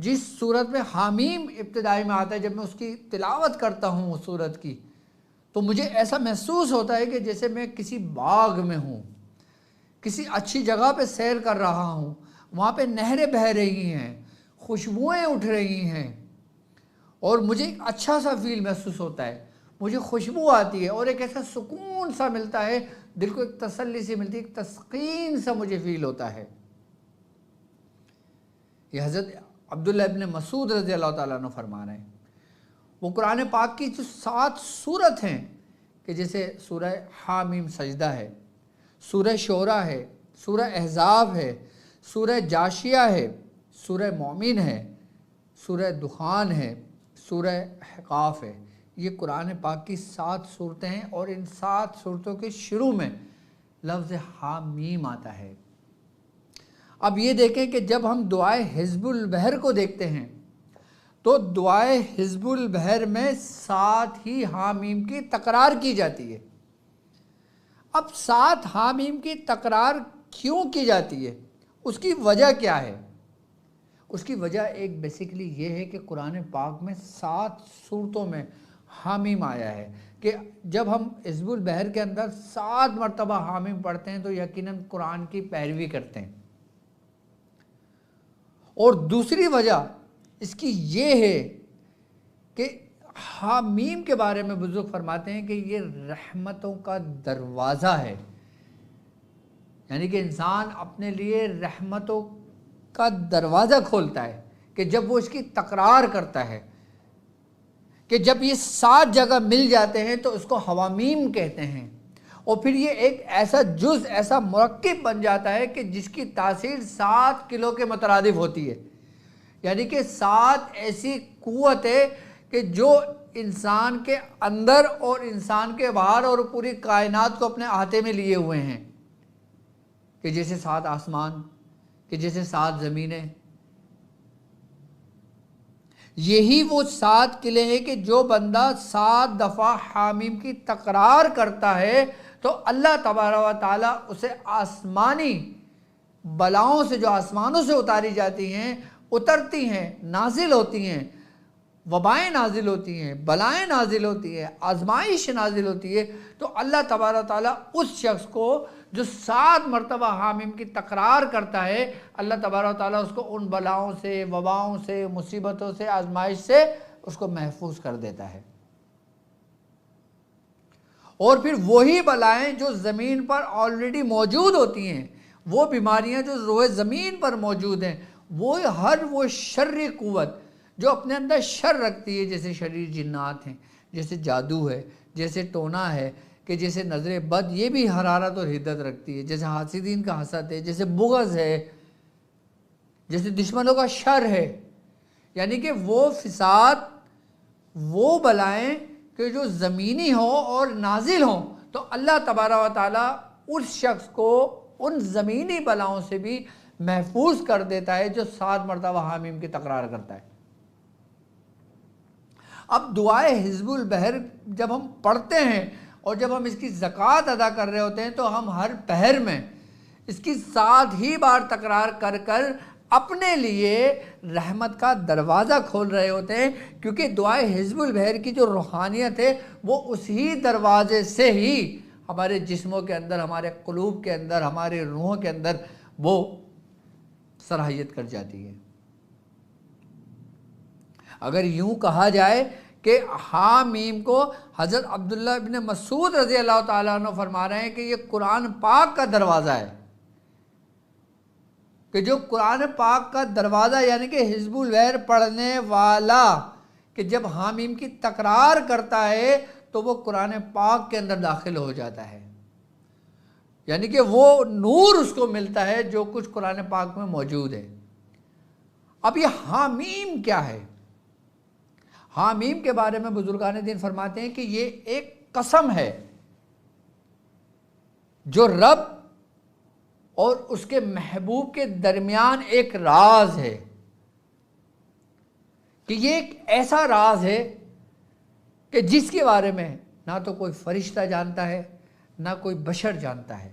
جس صورت میں حامیم ابتدائی میں آتا ہے، جب میں اس کی تلاوت کرتا ہوں اس صورت کی، تو مجھے ایسا محسوس ہوتا ہے کہ جیسے میں کسی باغ میں ہوں، کسی اچھی جگہ پہ سیر کر رہا ہوں، وہاں پہ نہریں بہہ رہی ہیں، خوشبوئیں اٹھ رہی ہیں، اور مجھے ایک اچھا سا فیل محسوس ہوتا ہے، مجھے خوشبو آتی ہے اور ایک ایسا سکون سا ملتا ہے، دل کو ایک تسلی سی ملتی ہے، ایک تسکین سا مجھے فیل ہوتا ہے۔ یہ حضرت عبداللہ ابن مسعود رضی اللہ تعالیٰ عنہ فرما رہے ہیں۔ وہ قرآن پاک کی جو 7 سورت ہیں، کہ جیسے سورہ حامیم سجدہ ہے، سورہ شعراء ہے، سورہ احزاب ہے، سورہ جاشیہ ہے، سورہ مومن ہے، سورہ دخان ہے، سورہ احقاف ہے، یہ قرآن پاک کی 7 صورتیں ہیں، اور ان 7 صورتوں کے شروع میں لفظ حامیم آتا ہے۔ اب یہ دیکھیں کہ جب ہم دعائے حزب البحر کو دیکھتے ہیں تو دعائے حزب البحر میں 7 ہی حامیم کی تکرار کی جاتی ہے۔ اب 7 حامیم کی تکرار کیوں کی جاتی ہے؟ اس کی وجہ کیا ہے؟ اس کی وجہ ایک بیسیکلی یہ ہے کہ قرآن پاک میں 7 صورتوں میں حامیم آیا ہے، کہ جب ہم حزب البحر کے اندر 7 مرتبہ حامیم پڑھتے ہیں تو یقیناً قرآن کی پیروی کرتے ہیں۔ اور دوسری وجہ اس کی یہ ہے کہ حامیم کے بارے میں بزرگ فرماتے ہیں کہ یہ رحمتوں کا دروازہ ہے، یعنی کہ انسان اپنے لیے رحمتوں کا دروازہ کھولتا ہے کہ جب وہ اس کی تکرار کرتا ہے، کہ جب یہ 7 جگہ مل جاتے ہیں تو اس کو حوامیم کہتے ہیں، اور پھر یہ ایک ایسا جز، ایسا مرکب بن جاتا ہے کہ جس کی تاثیر 7 کلو کے مترادف ہوتی ہے، یعنی کہ 7 ایسی قوت ہے کہ جو انسان کے اندر اور انسان کے باہر اور پوری کائنات کو اپنے احاطے میں لیے ہوئے ہیں، کہ جیسے 7 آسمان، کہ جیسے 7 زمینیں۔ یہی وہ 7 قلعے ہیں کہ جو بندہ 7 دفعہ حامیم کی تکرار کرتا ہے تو اللہ تبارک و تعالیٰ اسے آسمانی بلاؤں سے، جو آسمانوں سے اتاری جاتی ہیں، اترتی ہیں، نازل ہوتی ہیں، وبائیں نازل ہوتی ہیں، بلائیں نازل ہوتی ہیں، آزمائش نازل ہوتی ہے، تو اللہ تبارک و تعالیٰ اس شخص کو جو 7 مرتبہ حامیم کی تکرار کرتا ہے، اللہ تبارک و تعالیٰ اس کو ان بلاؤں سے، وباؤں سے، مصیبتوں سے، آزمائش سے اس کو محفوظ کر دیتا ہے۔ اور پھر وہی بلائیں جو زمین پر آلریڈی موجود ہوتی ہیں، وہ بیماریاں جو روئے زمین پر موجود ہیں، وہ ہر وہ شرری قوت جو اپنے اندر شر رکھتی ہے، جیسے شریر جنات ہیں، جیسے جادو ہے، جیسے ٹونا ہے، کہ جیسے نظر بد یہ بھی حرارت اور حدت رکھتی ہے، جیسے حاسدین کا حسد ہے، جیسے بغض ہے، جیسے دشمنوں کا شر ہے، یعنی کہ وہ فساد، وہ بلائیں کہ جو زمینی ہوں اور نازل ہوں، تو اللہ تبارک و تعالیٰ اس شخص کو ان زمینی بلاؤں سے بھی محفوظ کر دیتا ہے جو 7 مرتبہ حامیم کی تکرار کرتا ہے۔ اب دعائے حزب البحر جب ہم پڑھتے ہیں اور جب ہم اس کی زکوٰۃ ادا کر رہے ہوتے ہیں تو ہم ہر پہر میں اس کی 7 ہی بار تکرار کر کر اپنے لیے رحمت کا دروازہ کھول رہے ہوتے ہیں، کیونکہ دعائے حزب البحر کی جو روحانیت ہے وہ اسی دروازے سے ہی ہمارے جسموں کے اندر، ہمارے قلوب کے اندر، ہمارے روحوں کے اندر وہ صلاحیت کر جاتی ہے۔ اگر یوں کہا جائے کہ حامیم کو حضرت عبداللہ ابن مسعود رضی اللہ تعالیٰ عنہ فرما رہے ہیں کہ یہ قرآن پاک کا دروازہ ہے، کہ جو قرآن پاک کا دروازہ یعنی کہ حزب البحر پڑھنے والا کہ جب حامیم کی تکرار کرتا ہے تو وہ قرآن پاک کے اندر داخل ہو جاتا ہے، یعنی کہ وہ نور اس کو ملتا ہے جو کچھ قرآن پاک میں موجود ہے۔ اب یہ حامیم کیا ہے؟ حامیم کے بارے میں بزرگان دین فرماتے ہیں کہ یہ ایک قسم ہے جو رب اور اس کے محبوب کے درمیان ایک راز ہے، کہ یہ ایک ایسا راز ہے کہ جس کے بارے میں نہ تو کوئی فرشتہ جانتا ہے، نہ کوئی بشر جانتا ہے۔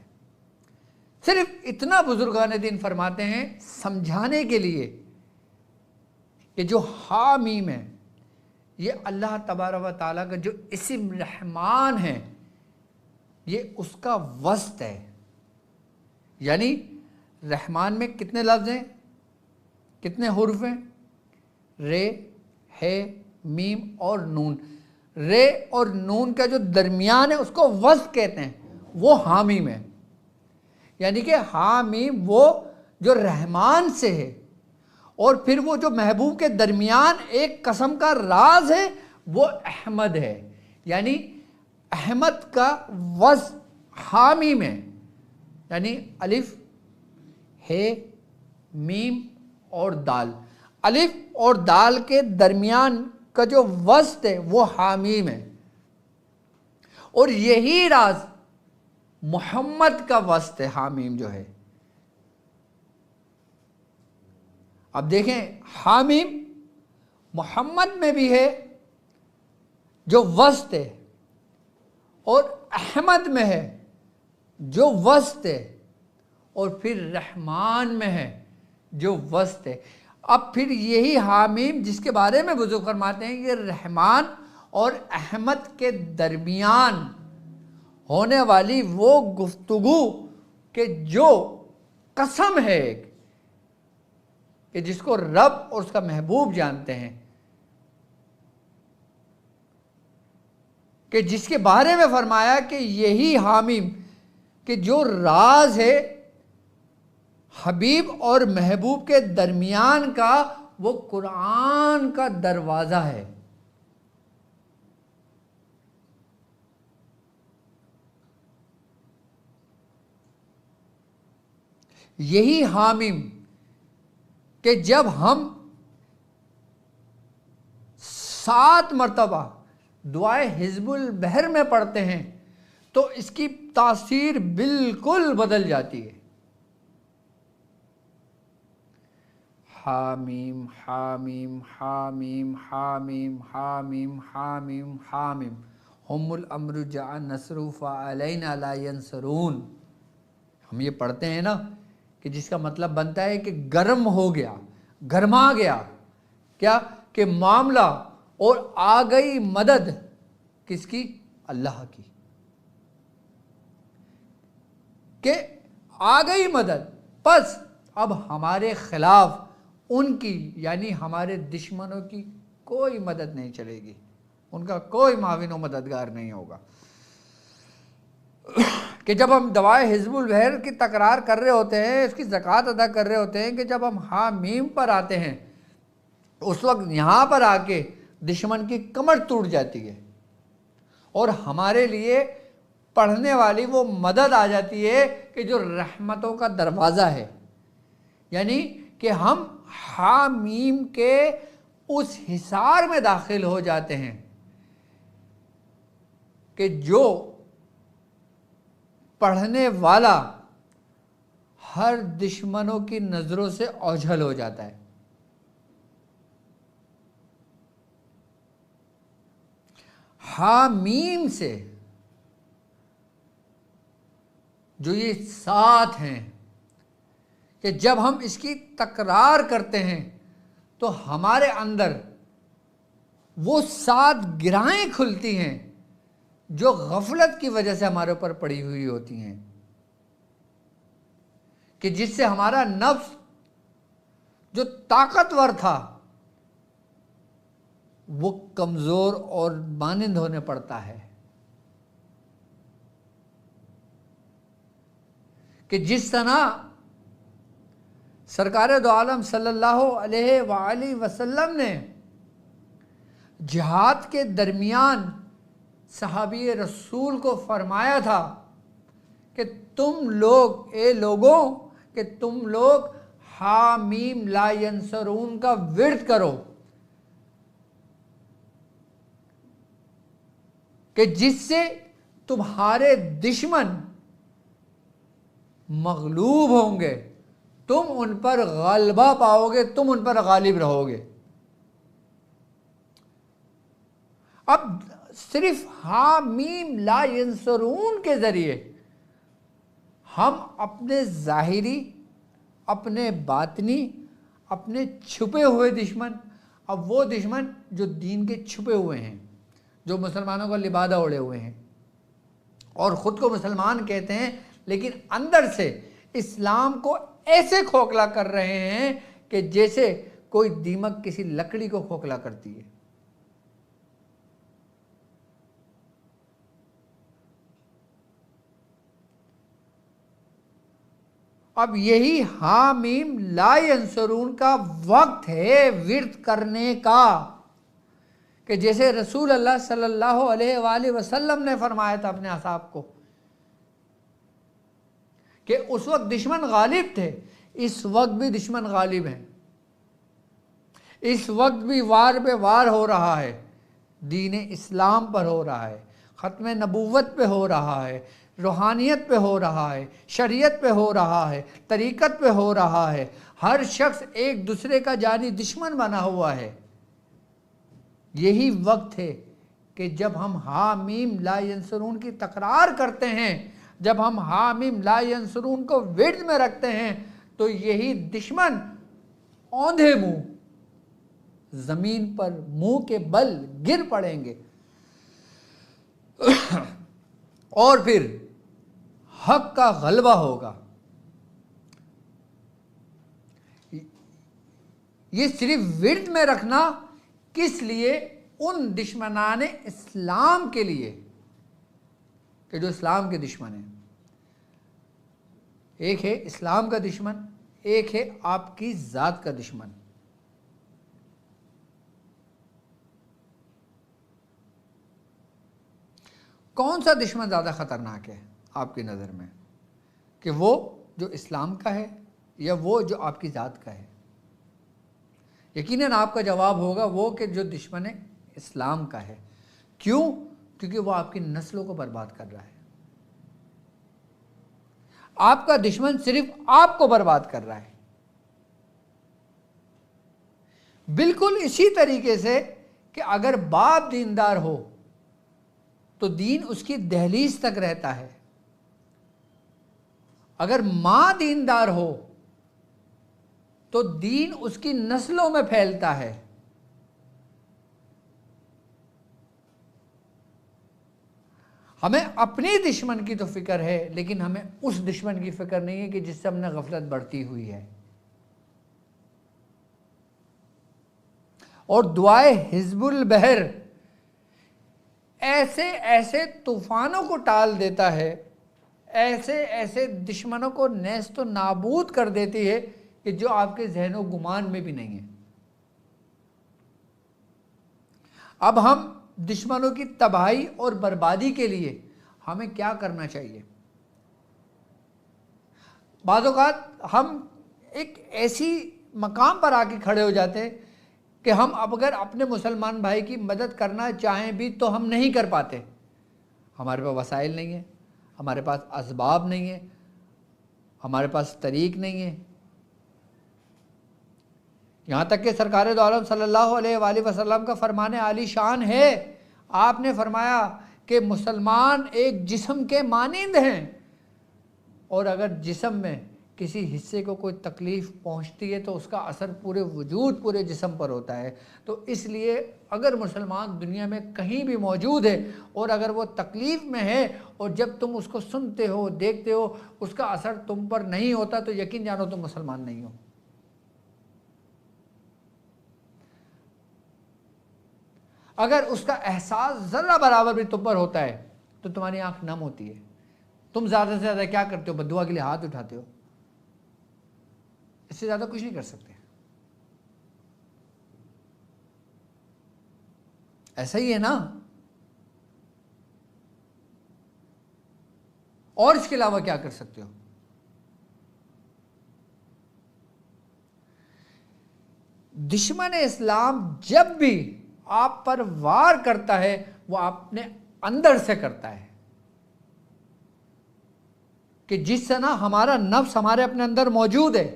صرف اتنا بزرگان دین فرماتے ہیں سمجھانے کے لیے کہ جو حامیم ہے یہ اللہ تبارک و تعالیٰ کا جو اسم رحمان ہے یہ اس کا وسط ہے. یعنی رحمان میں کتنے لفظ ہیں، کتنے حرف ہیں؟ رے، ہے، میم اور نون. رے اور نون کا جو درمیان ہے اس کو وسط کہتے ہیں، وہ حامیم ہے. یعنی کہ حامیم وہ جو رحمان سے ہے، اور پھر وہ جو محبوب کے درمیان ایک قسم کا راز ہے وہ احمد ہے. یعنی احمد کا وسط حامیم ہے. یعنی الف، ہے، میم اور دال. الف اور دال کے درمیان کا جو وسط ہے وہ حامیم ہے. اور یہی راز محمد کا وسط ہے، حامیم جو ہے. اب دیکھیں حامیم محمد میں بھی ہے جو وسط ہے، اور احمد میں ہے جو وسط ہے، اور پھر رحمان میں ہے جو وسط ہے. اب پھر یہی حامیم جس کے بارے میں بزرگ فرماتے ہیں یہ رحمان اور احمد کے درمیان ہونے والی وہ گفتگو کہ جو قسم ہے ایک، کہ جس کو رب اور اس کا محبوب جانتے ہیں، کہ جس کے بارے میں فرمایا کہ یہی حامیم کہ جو راز ہے حبیب اور محبوب کے درمیان کا وہ قرآن کا دروازہ ہے. یہی حامیم کہ جب ہم 7 مرتبہ دعائے حزب البحر میں پڑھتے ہیں تو اس کی تاثیر بالکل بدل جاتی ہے. حامیم حامیم حامیم حامیم حامیم حامیم حامیم ہم الامر جاء نصر فعلینا لا ینصرون. ہم یہ پڑھتے ہیں نا کہ جس کا مطلب بنتا ہے کہ گرم ہو گیا، گرما گیا، کیا کہ معاملہ، اور آ گئی مدد کس کی؟ اللہ کی. کہ آ گئی مدد، پس اب ہمارے خلاف ان کی یعنی ہمارے دشمنوں کی کوئی مدد نہیں چلے گی، ان کا کوئی معاون و مددگار نہیں ہوگا. کہ جب ہم دعائے حزب البحر کی تکرار کر رہے ہوتے ہیں، اس کی زکوٰۃ ادا کر رہے ہوتے ہیں، کہ جب ہم حامیم پر آتے ہیں اس وقت یہاں پر آ کے دشمن کی کمر ٹوٹ جاتی ہے، اور ہمارے لیے پڑھنے والی وہ مدد آ جاتی ہے کہ جو رحمتوں کا دروازہ ہے. یعنی کہ ہم حامیم کے اس حصار میں داخل ہو جاتے ہیں کہ جو پڑھنے والا ہر دشمنوں کی نظروں سے اوجھل ہو جاتا ہے. حامیم سے جو یہ 7 ہیں کہ جب ہم اس کی تکرار کرتے ہیں تو ہمارے اندر وہ 7 گرہیں کھلتی ہیں جو غفلت کی وجہ سے ہمارے اوپر پڑی ہوئی ہوتی ہیں، کہ جس سے ہمارا نفس جو طاقتور تھا وہ کمزور اور مانند ہونے پڑتا ہے. کہ جس طرح سرکار دو عالم صلی اللہ علیہ وآلہ وسلم نے جہاد کے درمیان صحابی رسول کو فرمایا تھا کہ تم لوگ، اے لوگوں، کہ تم لوگ حامیم لا ینصرون کا ورد کرو، کہ جس سے تمہارے دشمن مغلوب ہوں گے، تم ان پر غلبہ پاؤ گے، تم ان پر غالب رہو گے. اب صرف حامیم لا ینصرون کے ذریعے ہم اپنے ظاہری، اپنے باطنی، اپنے چھپے ہوئے دشمن اب وہ دشمن جو دین کے چھپے ہوئے ہیں، جو مسلمانوں کا لبادہ اوڑے ہوئے ہیں اور خود کو مسلمان کہتے ہیں، لیکن اندر سے اسلام کو ایسے کھوکھلا کر رہے ہیں کہ جیسے کوئی دیمک کسی لکڑی کو کھوکھلا کرتی ہے۔ اب یہی حامیم لا ینصرون کا وقت ہے ورد کرنے کا، کہ جیسے رسول اللہ صلی اللہ علیہ وآلہ وسلم نے فرمایا تھا اپنے اصحاب کو کہ اس وقت دشمن غالب تھے، اس وقت بھی دشمن غالب ہیں، اس وقت بھی وار پہ وار ہو رہا ہے، دین اسلام پر ہو رہا ہے، ختم نبوت پہ ہو رہا ہے، روحانیت پہ ہو رہا ہے، شریعت پہ ہو رہا ہے، طریقت پہ ہو رہا ہے، ہر شخص ایک دوسرے کا جانی دشمن بنا ہوا ہے۔ یہی وقت ہے کہ جب ہم حامیم لا ینصرون کی تکرار کرتے ہیں، جب ہم حامیم لا ینصرون کو ورد میں رکھتے ہیں، تو یہی دشمن اوندھے منہ زمین پر منہ کے بل گر پڑیں گے اور پھر حق کا غلبہ ہوگا۔ یہ صرف ورد میں رکھنا کس لیے؟ ان دشمنان اسلام کے لیے کہ جو اسلام کے دشمن ہیں۔ ایک ہے اسلام کا دشمن، ایک ہے آپ کی ذات کا دشمن۔ کون سا دشمن زیادہ خطرناک ہے آپ کی نظر میں، کہ وہ جو اسلام کا ہے یا وہ جو آپ کی ذات کا ہے؟ یقیناً آپ کا جواب ہوگا وہ کہ جو دشمن اسلام کا ہے۔ کیوں؟ کیونکہ وہ آپ کی نسلوں کو برباد کر رہا ہے۔ آپ کا دشمن صرف آپ کو برباد کر رہا ہے۔ بالکل اسی طریقے سے کہ اگر باپ دیندار ہو تو دین اس کی دہلیز تک رہتا ہے، اگر ماں دیندار ہو تو دین اس کی نسلوں میں پھیلتا ہے۔ ہمیں اپنی دشمن کی تو فکر ہے، لیکن ہمیں اس دشمن کی فکر نہیں ہے کہ جس سے ہم نے غفلت برتی ہوئی ہے۔ اور دعائے حزب البحر ایسے ایسے طوفانوں کو ٹال دیتا ہے، ایسے ایسے دشمنوں کو نیست و نابود کر دیتی ہے کہ جو آپ کے ذہن و گمان میں بھی نہیں ہے۔ اب ہم دشمنوں کی تباہی اور بربادی کے لیے ہمیں کیا کرنا چاہیے؟ بعض اوقات ہم ایک ایسی مقام پر آ کے کھڑے ہو جاتے ہیں کہ ہم اگر اپنے مسلمان بھائی کی مدد کرنا چاہیں بھی تو ہم نہیں کر پاتے۔ ہمارے پاس وسائل نہیں ہیں، ہمارے پاس اسباب نہیں ہیں، ہمارے پاس طریق نہیں ہے۔ یہاں تک کہ سرکار دو عالم صلی اللہ علیہ وآلہ وسلم کا فرمان عالی شان ہے، آپ نے فرمایا کہ مسلمان ایک جسم کے مانند ہیں، اور اگر جسم میں کسی حصے کو کوئی تکلیف پہنچتی ہے تو اس کا اثر پورے وجود پورے جسم پر ہوتا ہے۔ تو اس لیے اگر مسلمان دنیا میں کہیں بھی موجود ہے اور اگر وہ تکلیف میں ہے اور جب تم اس کو سنتے ہو دیکھتے ہو اس کا اثر تم پر نہیں ہوتا تو یقین جانو تم مسلمان نہیں ہو۔ اگر اس کا احساس ذرہ برابر بھی تم پر ہوتا ہے تو تمہاری آنکھ نم ہوتی ہے، تم زیادہ سے زیادہ کیا کرتے ہو؟ بددعا کے لیے ہاتھ اٹھاتے ہو، اس سے زیادہ کچھ نہیں کر سکتے۔ ایسا ہی ہے نا؟ اور اس کے علاوہ کیا کر سکتے ہو؟ دشمن اسلام جب بھی آپ پر وار کرتا ہے وہ اپنے اندر سے کرتا ہے، کہ جس طرح ہمارا نفس ہمارے اپنے اندر موجود ہے،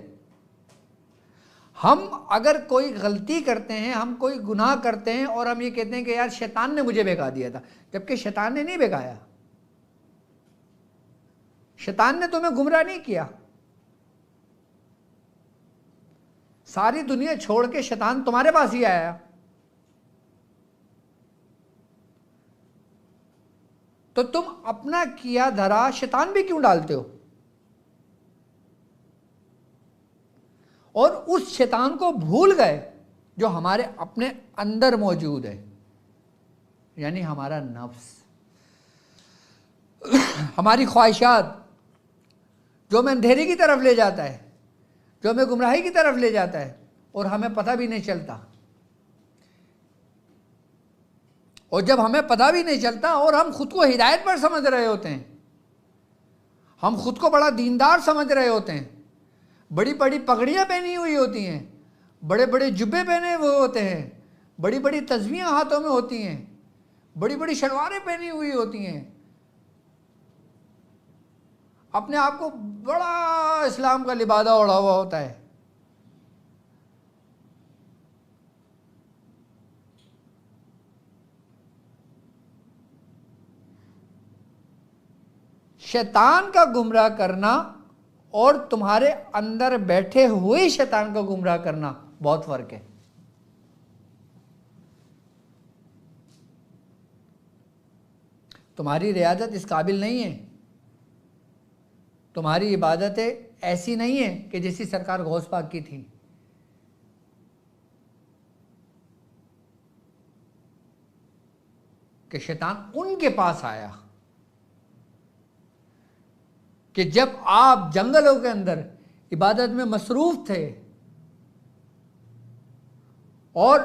ہم اگر کوئی غلطی کرتے ہیں، ہم کوئی گناہ کرتے ہیں اور ہم یہ کہتے ہیں کہ یار شیطان نے مجھے بھگا دیا تھا، جبکہ شیطان نے نہیں بھگایا، شیطان نے تمہیں گمراہ نہیں کیا۔ ساری دنیا چھوڑ کے شیطان تمہارے پاس ہی آیا، تو تم اپنا کیا دھرا شیطان بھی کیوں ڈالتے ہو؟ اور اس شیطان کو بھول گئے جو ہمارے اپنے اندر موجود ہے، یعنی ہمارا نفس، ہماری خواہشات، جو ہمیں اندھیرے کی طرف لے جاتا ہے، جو ہمیں گمراہی کی طرف لے جاتا ہے اور ہمیں پتہ بھی نہیں چلتا۔ اور جب ہمیں پتہ بھی نہیں چلتا اور ہم خود کو ہدایت پر سمجھ رہے ہوتے ہیں، ہم خود کو بڑا دیندار سمجھ رہے ہوتے ہیں، بڑی بڑی پگڑیاں پہنی ہوئی ہوتی ہیں، بڑے بڑے جبے پہنے ہوئے ہوتے ہیں، بڑی بڑی تسبیحیں ہاتھوں میں ہوتی ہیں، بڑی بڑی شلواریں پہنی ہوئی ہوتی ہیں، اپنے آپ کو بڑا اسلام کا لبادہ اوڑھا ہوا ہوتا ہے، شیطان کا گمراہ کرنا اور تمہارے اندر بیٹھے ہوئے شیطان کا گمراہ کرنا بہت فرق ہے۔ تمہاری ریاضت اس قابل نہیں ہے، تمہاری عبادتیں ایسی نہیں ہیں کہ جیسی سرکار غوث پاک کی تھی، کہ شیطان ان کے پاس آیا کہ جب آپ جنگلوں کے اندر عبادت میں مصروف تھے اور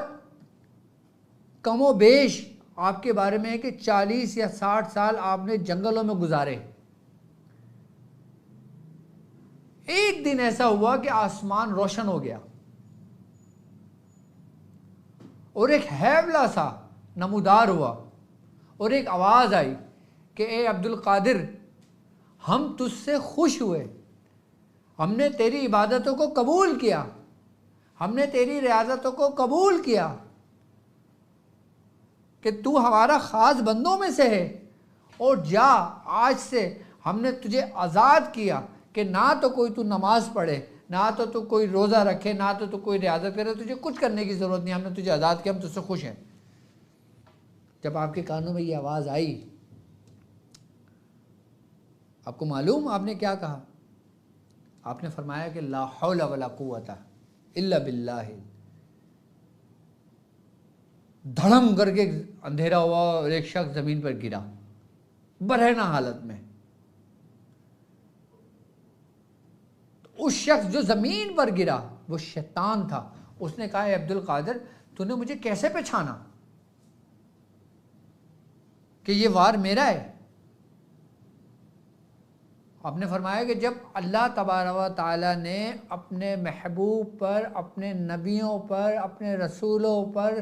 کم و بیش آپ کے بارے میں ہے کہ 40 یا 60 سال آپ نے جنگلوں میں گزارے، ایک دن ایسا ہوا کہ آسمان روشن ہو گیا اور ایک ہیبلا سا نمودار ہوا اور ایک آواز آئی کہ اے عبد القادر، ہم تجھ سے خوش ہوئے، ہم نے تیری عبادتوں کو قبول کیا، ہم نے تیری ریاضتوں کو قبول کیا کہ تو ہمارا خاص بندوں میں سے ہے، اور جا، آج سے ہم نے تجھے آزاد کیا کہ نہ تو کوئی تو نماز پڑھے، نہ تو کوئی روزہ رکھے، نہ تو کوئی ریاضت کرے، تجھے کچھ کرنے کی ضرورت نہیں، ہم نے تجھے آزاد کیا، ہم تجھ سے خوش ہیں۔ جب آپ کے کانوں میں یہ آواز آئی، آپ کو معلوم آپ نے کیا کہا؟ آپ نے فرمایا کہ لا حول ولا قوت الا باللہ، دھڑم کر کے اندھیرا ہوا اور ایک شخص زمین پر گرا برہنہ حالت میں۔ اس شخص جو زمین پر گرا وہ شیطان تھا، اس نے کہا اے عبد القادر، تو نے مجھے کیسے پہچانا کہ یہ وار میرا ہے؟ آپ نے فرمایا کہ جب اللہ تبارک و تعالیٰ نے اپنے محبوب پر، اپنے نبیوں پر، اپنے رسولوں پر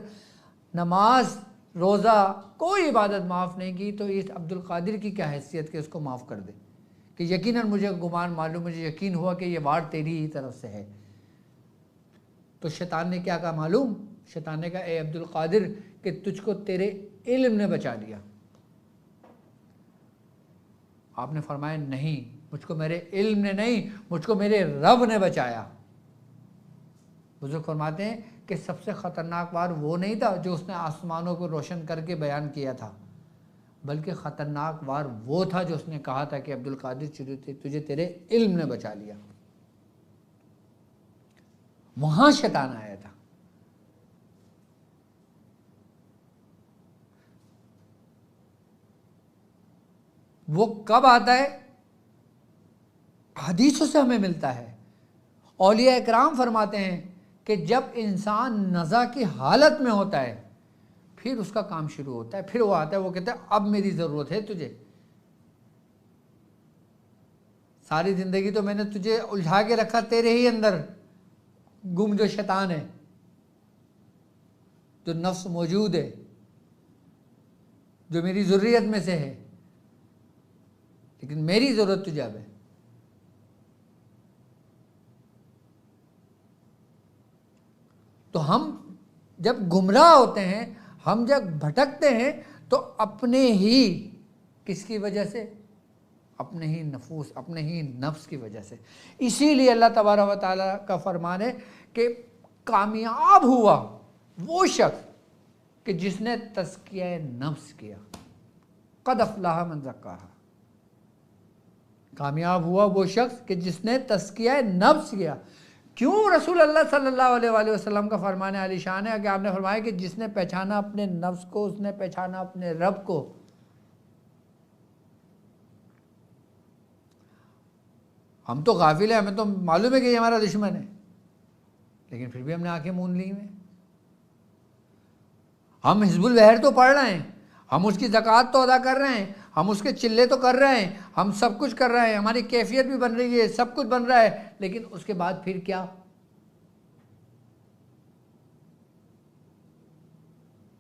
نماز، روزہ، کوئی عبادت معاف نہیں کی، تو اس عبد القادر کی کیا حیثیت کہ اس کو معاف کر دے؟ کہ یقیناً مجھے گمان معلوم، مجھے یقین ہوا کہ یہ وار تیری ہی طرف سے ہے۔ تو شیطان نے کیا کہا معلوم؟ شیطان نے کہا اے عبد القادر، کہ تجھ کو تیرے علم نے بچا لیا۔ آپ نے فرمایا نہیں، مجھ کو میرے علم نے نہیں، مجھ کو میرے رب نے بچایا۔ بزرگ فرماتے ہیں کہ سب سے خطرناک وار وہ نہیں تھا جو اس نے آسمانوں کو روشن کر کے بیان کیا تھا، بلکہ خطرناک وار وہ تھا جو اس نے کہا تھا کہ عبد القادر، تجھے تیرے علم نے بچا لیا۔ وہاں شیطان آیا تھا۔ وہ کب آتا ہے؟ حدیثوں سے ہمیں ملتا ہے۔ اولیاء اکرام فرماتے ہیں کہ جب انسان نزع کی حالت میں ہوتا ہے پھر اس کا کام شروع ہوتا ہے، پھر وہ آتا ہے، وہ کہتا ہے اب میری ضرورت ہے تجھے، ساری زندگی تو میں نے تجھے الجھا کے رکھا تیرے ہی اندر، گم جو شیطان ہے، جو نفس موجود ہے، جو میری ذریت میں سے ہے، لیکن میری ضرورت تجھے اب ہے۔ تو ہم جب گمراہ ہوتے ہیں، ہم جب بھٹکتے ہیں تو اپنے ہی کس کی وجہ سے؟ اپنے ہی نفوس، اپنے ہی نفس کی وجہ سے۔ اسی لیے اللہ تبارک و تعالیٰ کا فرمان ہے کہ کامیاب ہوا وہ شخص کہ جس نے تزکیہ نفس کیا. قد افلح من زکاہا. کامیاب ہوا وہ شخص کہ جس نے تزکیہ نفس کیا. کیوں؟ رسول اللہ صلی اللہ علیہ وآلہ وسلم کا فرمان عالی شان ہے کہ آپ نے فرمایا کہ جس نے پہچانا اپنے نفس کو اس نے پہچانا اپنے رب کو. ہم تو غافل ہیں، ہمیں تو معلوم ہے کہ یہ ہمارا دشمن ہے، لیکن پھر بھی ہم نے آنکھیں مون لی ہوئی. ہم حزب البحر تو پڑھ رہے ہیں، ہم اس کی زکوٰۃ تو ادا کر رہے ہیں، ہم اس کے چلے تو کر رہے ہیں، ہم سب کچھ کر رہے ہیں، ہماری کیفیت بھی بن رہی ہے، سب کچھ بن رہا ہے، لیکن اس کے بعد پھر کیا؟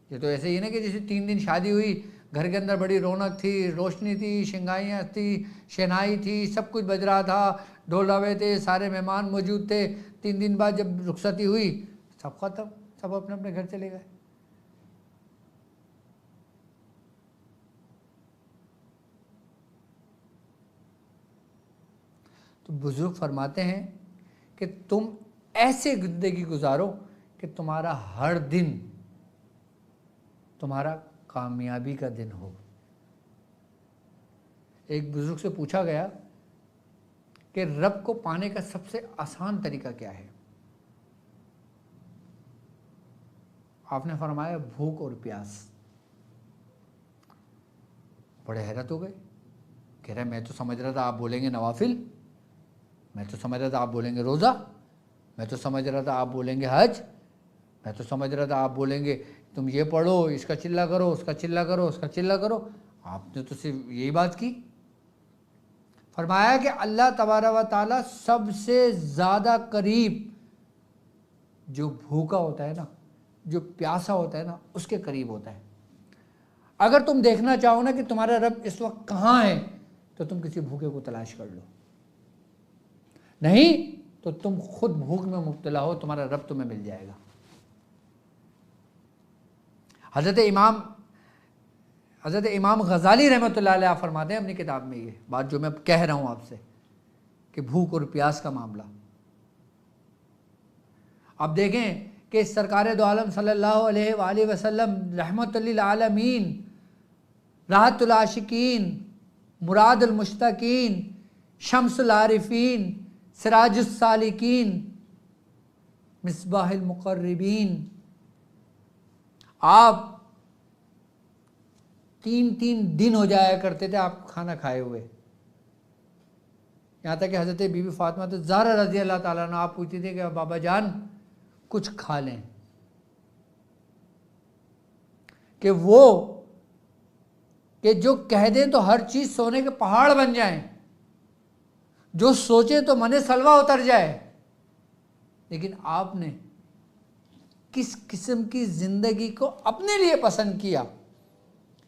یہ تو ایسے ہی نا کہ جیسے 3 دن شادی ہوئی، گھر کے اندر بڑی رونق تھی، روشنی تھی، شنگائیاں تھی، شہنائی تھی، سب کچھ بج رہا تھا، ڈھول روے تھے، سارے مہمان موجود تھے. 3 دن بعد جب رخصتی ہوئی سب ختم، سب اپنے اپنے گھر چلے گئے. تو بزرگ فرماتے ہیں کہ تم ایسے زندگی گزارو کہ تمہارا ہر دن تمہارا کامیابی کا دن ہو. ایک بزرگ سے پوچھا گیا کہ رب کو پانے کا سب سے آسان طریقہ کیا ہے؟ آپ نے فرمایا بھوک اور پیاس. بڑے حیرت ہو گئے، کہہ رہے میں تو سمجھ رہا تھا آپ بولیں گے نوافل، میں تو سمجھ رہا تھا آپ بولیں گے روزہ، میں تو سمجھ رہا تھا آپ بولیں گے حج، میں تو سمجھ رہا تھا آپ بولیں گے تم یہ پڑھو، اس کا چلہ کرو، اس کا چلہ کرو، اس کا چلہ کرو. آپ نے تو صرف یہی بات کی. فرمایا کہ اللہ تبارک و تعالیٰ سب سے زیادہ قریب جو بھوکا ہوتا ہے نا، جو پیاسا ہوتا ہے نا، اس کے قریب ہوتا ہے. اگر تم دیکھنا چاہو نا کہ تمہارا رب اس وقت کہاں ہے تو تم کسی بھوکے کو تلاش کر لو، نہیں تو تم خود بھوک میں مبتلا ہو، تمہارا رب تمہیں مل جائے گا. حضرت امام غزالی رحمۃ اللہ علیہ فرماتے ہیں اپنی کتاب میں یہ بات جو میں کہہ رہا ہوں آپ سے کہ بھوک اور پیاس کا معاملہ. اب دیکھیں کہ سرکار دو عالم صلی اللہ علیہ وآلہ وسلم رحمت للعالمین، راحت العاشقین، مراد المشتاقین، شمس العارفین، سراج السالکین، مصباح المقربین، آپ 3 دن ہو جایا کرتے تھے آپ کھانا کھائے ہوئے. یہاں تک کہ حضرت بی بی فاطمہ زہرا رضی اللہ تعالیٰ عنہ آپ پوچھتے تھے کہ بابا جان کچھ کھا لیں، کہ وہ کہ جو کہہ دیں تو ہر چیز سونے کے پہاڑ بن جائیں، جو سوچیں تو من سلوہ اتر جائے. لیکن آپ نے کس قسم کی زندگی کو اپنے لیے پسند کیا؟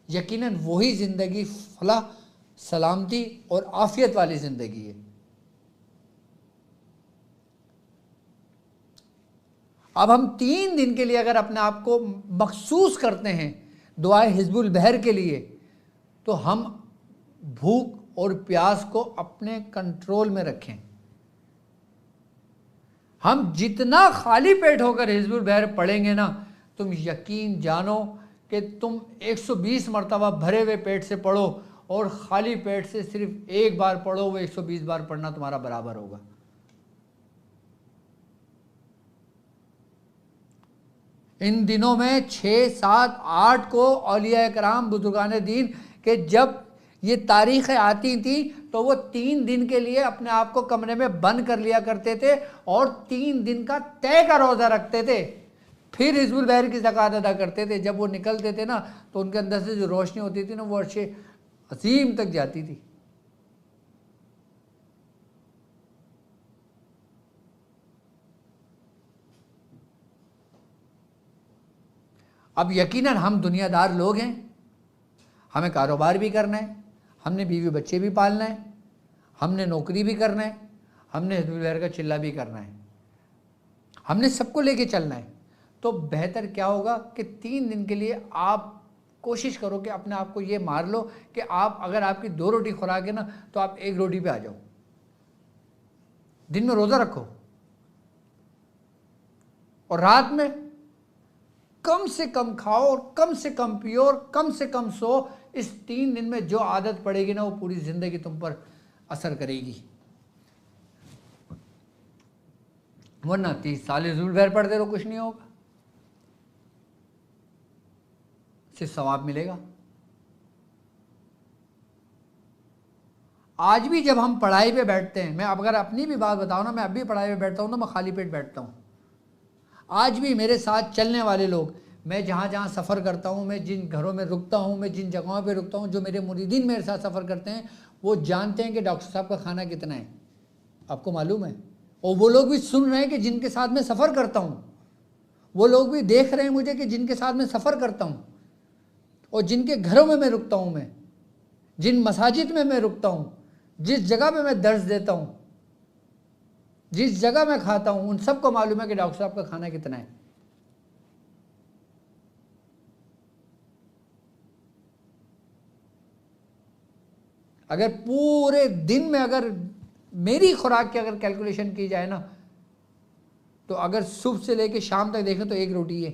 یقیناً وہی زندگی فلاح، سلامتی اور عافیت والی زندگی ہے. اب ہم 3 دن کے لیے اگر اپنے آپ کو مخصوص کرتے ہیں دعائے حزب البحر کے لیے، تو ہم بھوک اور پیاس کو اپنے کنٹرول میں رکھیں. ہم جتنا خالی پیٹ ہو کر حزب البحر پڑھیں گے نا، تم یقین جانو کہ تم 120 مرتبہ بھرے ہوئے پیٹ سے پڑھو اور خالی پیٹ سے صرف ایک بار پڑھو، وہ 120 بار پڑھنا تمہارا برابر ہوگا. ان دنوں میں 6، 7، 8 کو اولیاء کرام بزرگان دین کہ جب یہ تاریخیں آتی تھیں تو وہ 3 دن کے لیے اپنے آپ کو کمرے میں بند کر لیا کرتے تھے اور 3 دن کا طے کا روزہ رکھتے تھے، پھر حزب البحر کی زکوٰۃ ادا کرتے تھے. جب وہ نکلتے تھے نا تو ان کے اندر سے جو روشنی ہوتی تھی نا وہ عرش عظیم تک جاتی تھی. اب یقیناً ہم دنیا دار لوگ ہیں، ہمیں کاروبار بھی کرنا ہے، ہم نے بیوی بچے بھی پالنا ہے، ہم نے نوکری بھی کرنا ہے، ہم نے حزب البحر کا چلہ بھی کرنا ہے، ہم نے سب کو لے کے چلنا ہے. تو بہتر کیا ہوگا کہ 3 دن کے لیے آپ کوشش کرو کہ اپنے آپ کو یہ مار لو کہ آپ اگر آپ کی 2 روٹی خوراک ہے نا تو آپ 1 روٹی پہ آ جاؤ. دن میں روزہ رکھو اور رات میں کم سے کم کھاؤ اور کم سے کم پیو اور کم سے کم سو. اس 3 دن میں جو عادت پڑے گی نا وہ پوری زندگی تم پر اثر کرے گی. ورنہ 30 سال ضرور بیر پڑتے رہو کچھ نہیں ہوگا, صرف ثواب ملے گا. آج بھی جب ہم پڑھائی پہ بیٹھتے ہیں, میں اب اگر اپنی بھی بات بتاؤں نا, میں اب بھی پڑھائی پہ بیٹھتا ہوں تو میں خالی پیٹ بیٹھتا ہوں. آج بھی میرے ساتھ چلنے والے لوگ, میں جہاں جہاں سفر کرتا ہوں, میں جن گھروں میں رکتا ہوں, میں جن جگہوں پہ رکتا ہوں, جو میرے مریدین میرے ساتھ سفر کرتے ہیں وہ جانتے ہیں کہ ڈاکٹر صاحب کا کھانا کتنا ہے. آپ کو معلوم ہے. اور وہ لوگ بھی سن رہے ہیں کہ جن کے ساتھ میں سفر کرتا ہوں, وہ لوگ بھی دیکھ رہے ہیں مجھے کہ جن کے ساتھ میں سفر کرتا ہوں, اور جن کے گھروں میں رکتا ہوں, میں جن مساجد میں رکتا ہوں, جس جگہ پہ میں درس دیتا ہوں, جس جگہ میں کھاتا ہوں, ان سب کو معلوم ہے کہ ڈاکٹر صاحب کا کھانا کتنا ہے. اگر پورے دن میں اگر میری خوراک کی اگر کیلکولیشن کی جائے نا, تو اگر صبح سے لے کے شام تک دیکھیں تو 1 روٹی ہے,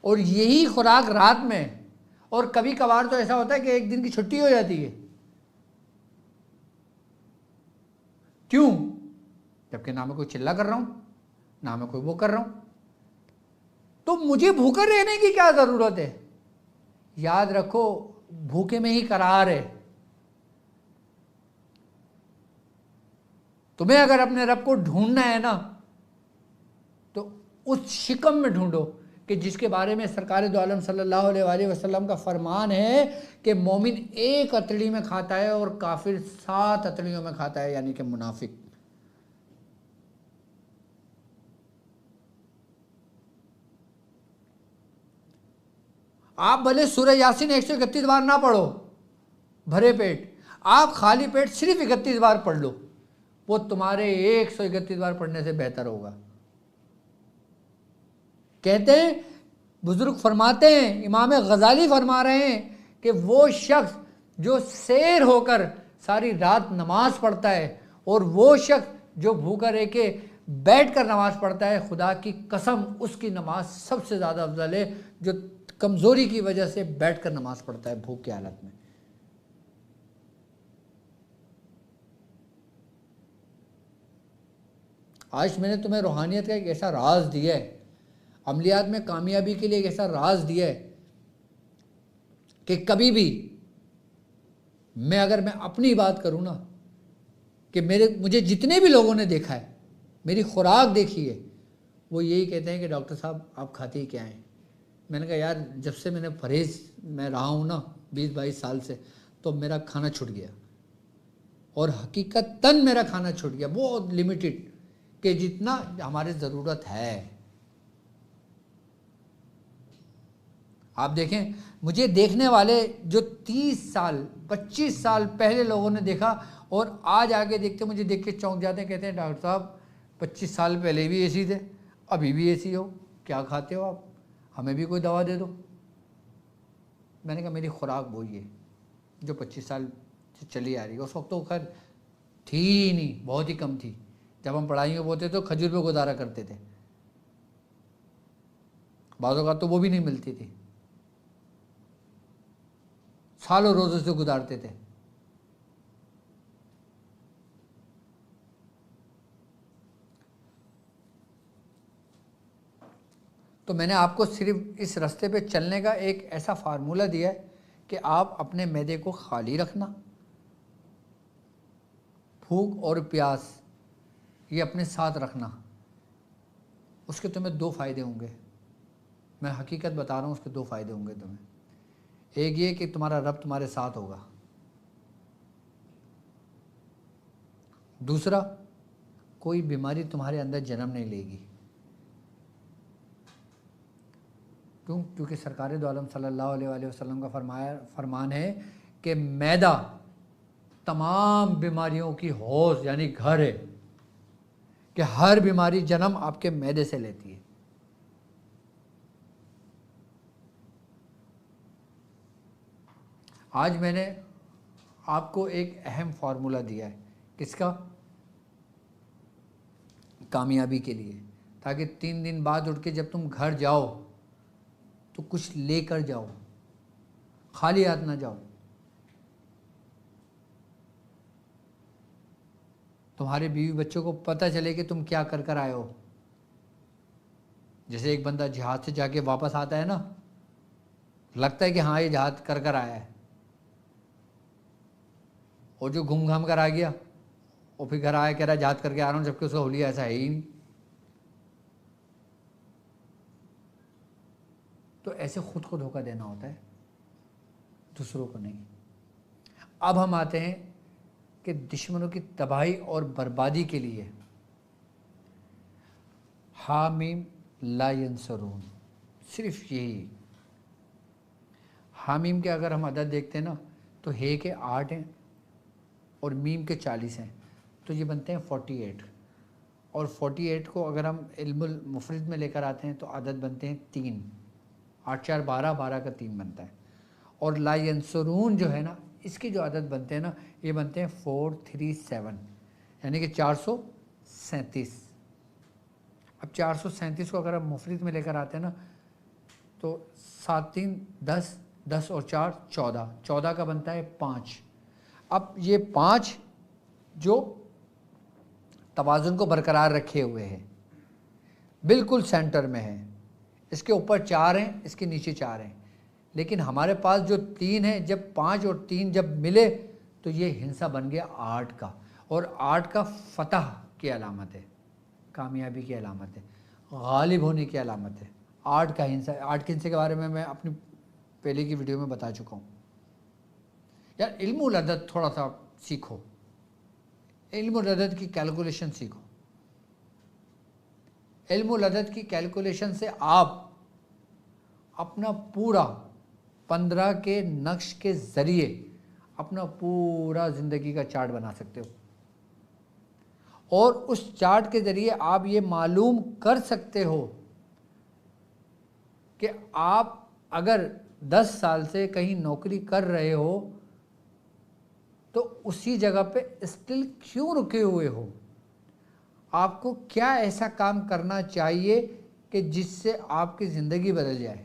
اور یہی خوراک رات میں, اور کبھی کبھار تو ایسا ہوتا ہے کہ 1 دن کی چھٹی ہو جاتی ہے. کیوں؟ جبکہ نہ میں کوئی چلہ کر رہا ہوں, نہ میں کوئی وہ کر رہا ہوں, تو مجھے بھوکا رہنے کی کیا ضرورت ہے؟ یاد رکھو بھوکے میں ہی قرار ہے. تمہیں اگر اپنے رب کو ڈھونڈنا ہے نا, تو اس شکم میں ڈھونڈو کہ جس کے بارے میں سرکار دو عالم صلی اللہ علیہ وآلہ وسلم کا فرمان ہے کہ مومن 1 اتڑی میں کھاتا ہے اور کافر 7 اتڑیوں میں کھاتا ہے, یعنی کہ منافق. آپ بھلے سورہ یاسین 131 بار نہ پڑھو بھرے پیٹ, آپ خالی پیٹ صرف 31 بار پڑھ لو, وہ تمہارے 131 بار پڑھنے سے بہتر ہوگا. کہتے ہیں, بزرگ فرماتے ہیں, امام غزالی فرما رہے ہیں کہ وہ شخص جو سیر ہو کر ساری رات نماز پڑھتا ہے, اور وہ شخص جو بھوکا رہ کے بیٹھ کر نماز پڑھتا ہے, خدا کی قسم اس کی نماز سب سے زیادہ افضل ہے جو کمزوری کی وجہ سے بیٹھ کر نماز پڑھتا ہے بھوک کی حالت میں. آج میں نے تمہیں روحانیت کا ایک ایسا راز دیا ہے, عملیات میں کامیابی کے لیے ایک ایسا راز دیا ہے کہ کبھی بھی اگر میں اپنی بات کروں نا, کہ مجھے جتنے بھی لوگوں نے دیکھا ہے, میری خوراک دیکھی ہے, وہ یہی کہتے ہیں کہ ڈاکٹر صاحب آپ کھاتے ہی کیا ہیں. میں نے کہا یار جب سے میں نے پرہیز میں رہا ہوں نا 20-22 سال سے, تو میرا کھانا چھٹ گیا, اور حقیقتاً میرا کھانا چھٹ گیا بہت لمیٹڈ, کہ جتنا ہماری ضرورت ہے. آپ دیکھیں, مجھے دیکھنے والے جو 30 سال 25 سال پہلے لوگوں نے دیکھا, اور آج آگے دیکھتے مجھے دیکھ کے چونک جاتے ہیں, کہتے ہیں ڈاکٹر صاحب 25 سال پہلے بھی ایسی تھے, ابھی بھی ایسی ہو, کیا کھاتے ہو آپ, ہمیں بھی کوئی دوا دے دو. میں نے کہا میری خوراک وہی ہے جو 25 سال سے چلی آ رہی ہے. اس وقت تو خیر تھی ہی نہیں, بہت ہی کم تھی. جب ہم پڑھائی میں ہوتے تو کھجور پہ گزارا کرتے تھے, بعض اوقات تو وہ بھی نہیں ملتی تھی, سالوں روزوں سے گزارتے تھے. تو میں نے آپ کو صرف اس راستے پہ چلنے کا ایک ایسا فارمولہ دیا ہے کہ آپ اپنے معدے کو خالی رکھنا, بھوک اور پیاس یہ اپنے ساتھ رکھنا. اس کے تمہیں 2 فائدے ہوں گے, میں حقیقت بتا رہا ہوں, اس کے 2 فائدے ہوں گے تمہیں. ایک یہ کہ تمہارا رب تمہارے ساتھ ہوگا, دوسرا کوئی بیماری تمہارے اندر جنم نہیں لے گی. کیوں؟ کیونکہ سرکار دو عالم صلی اللہ علیہ وآلہ وسلم کا فرمان ہے کہ معدہ تمام بیماریوں کی حوض یعنی گھر ہے, کہ ہر بیماری جنم آپ کے معدے سے لیتی ہے. آج میں نے آپ کو ایک اہم فارمولہ دیا ہے, کس کا؟ کامیابی کے لیے، تاکہ 3 دن بعد اٹھ کے جب تم گھر جاؤ تو کچھ لے کر جاؤ، خالی ہاتھ نہ جاؤ۔ تمہارے بیوی بچوں کو پتہ چلے کہ تم کیا کر کر آئے ہو۔ جیسے ایک بندہ جہاد سے جا کے واپس آتا ہے نا، لگتا ہے کہ ہاں یہ جہاد کر کر آیا ہے، اور جو گھوم گھام کر آ گیا اور پھر گھر آیا کہہ رہا ہے جہاد کر کے آ رہا ہوں، جبکہ اس کا حلیہ ایسا ہے ہی نہیں۔ تو ایسے خود کو دھوکہ دینا ہوتا ہے، دوسروں کو نہیں۔ اب ہم آتے ہیں کہ دشمنوں کی تباہی اور بربادی کے لیے حامیم لا ینصرون، صرف یہی حامیم کے اگر ہم عدد دیکھتے ہیں نا تو ہے کے 8 ہیں اور میم کے 40 ہیں، تو یہ بنتے ہیں 48، اور 48 کو اگر ہم علم المفرد میں لے کر آتے ہیں تو عدد بنتے ہیں 3، 8 4 12، 12 کا 3 بنتا ہے، اور لا ینصرون جو ہے نا اس کے جو عدد بنتے ہیں نا یہ بنتے ہیں 437، یعنی کہ 437۔ اب 437 کو اگر ہم مفرد میں لے کر آتے ہیں نا تو 7 3 10، 10 اور 4 14، 14 کا بنتا ہے 5۔ اب یہ 5 جو توازن کو برقرار رکھے ہوئے ہیں، بالکل سینٹر میں ہے، اس کے اوپر 4 ہیں، اس کے نیچے 4 ہیں، لیکن ہمارے پاس جو 3 ہیں، جب 5 اور 3 جب ملے تو یہ ہنسا بن گیا 8 کا، اور 8 کا فتح کی علامت ہے، کامیابی کی علامت ہے، غالب ہونے کی علامت ہے۔ 8 کا ہنسا، 8 کے ہنسے کے بارے میں اپنی پہلے کی ویڈیو میں بتا چکا ہوں۔ یار علم العدد تھوڑا سا سیکھو، علم العدد کی کیلکولیشن سیکھو۔ علم العدد کی کیلکولیشن سے آپ اپنا پورا 15 کے نقش کے ذریعے اپنا پورا زندگی کا چارٹ بنا سکتے ہو، اور اس چارٹ کے ذریعے آپ یہ معلوم کر سکتے ہو کہ آپ اگر 10 سال سے کہیں نوکری کر رہے ہو تو اسی جگہ پہ اسٹل کیوں رکے ہوئے ہو، آپ کو کیا ایسا کام کرنا چاہیے کہ جس سے آپ کی زندگی بدل جائے۔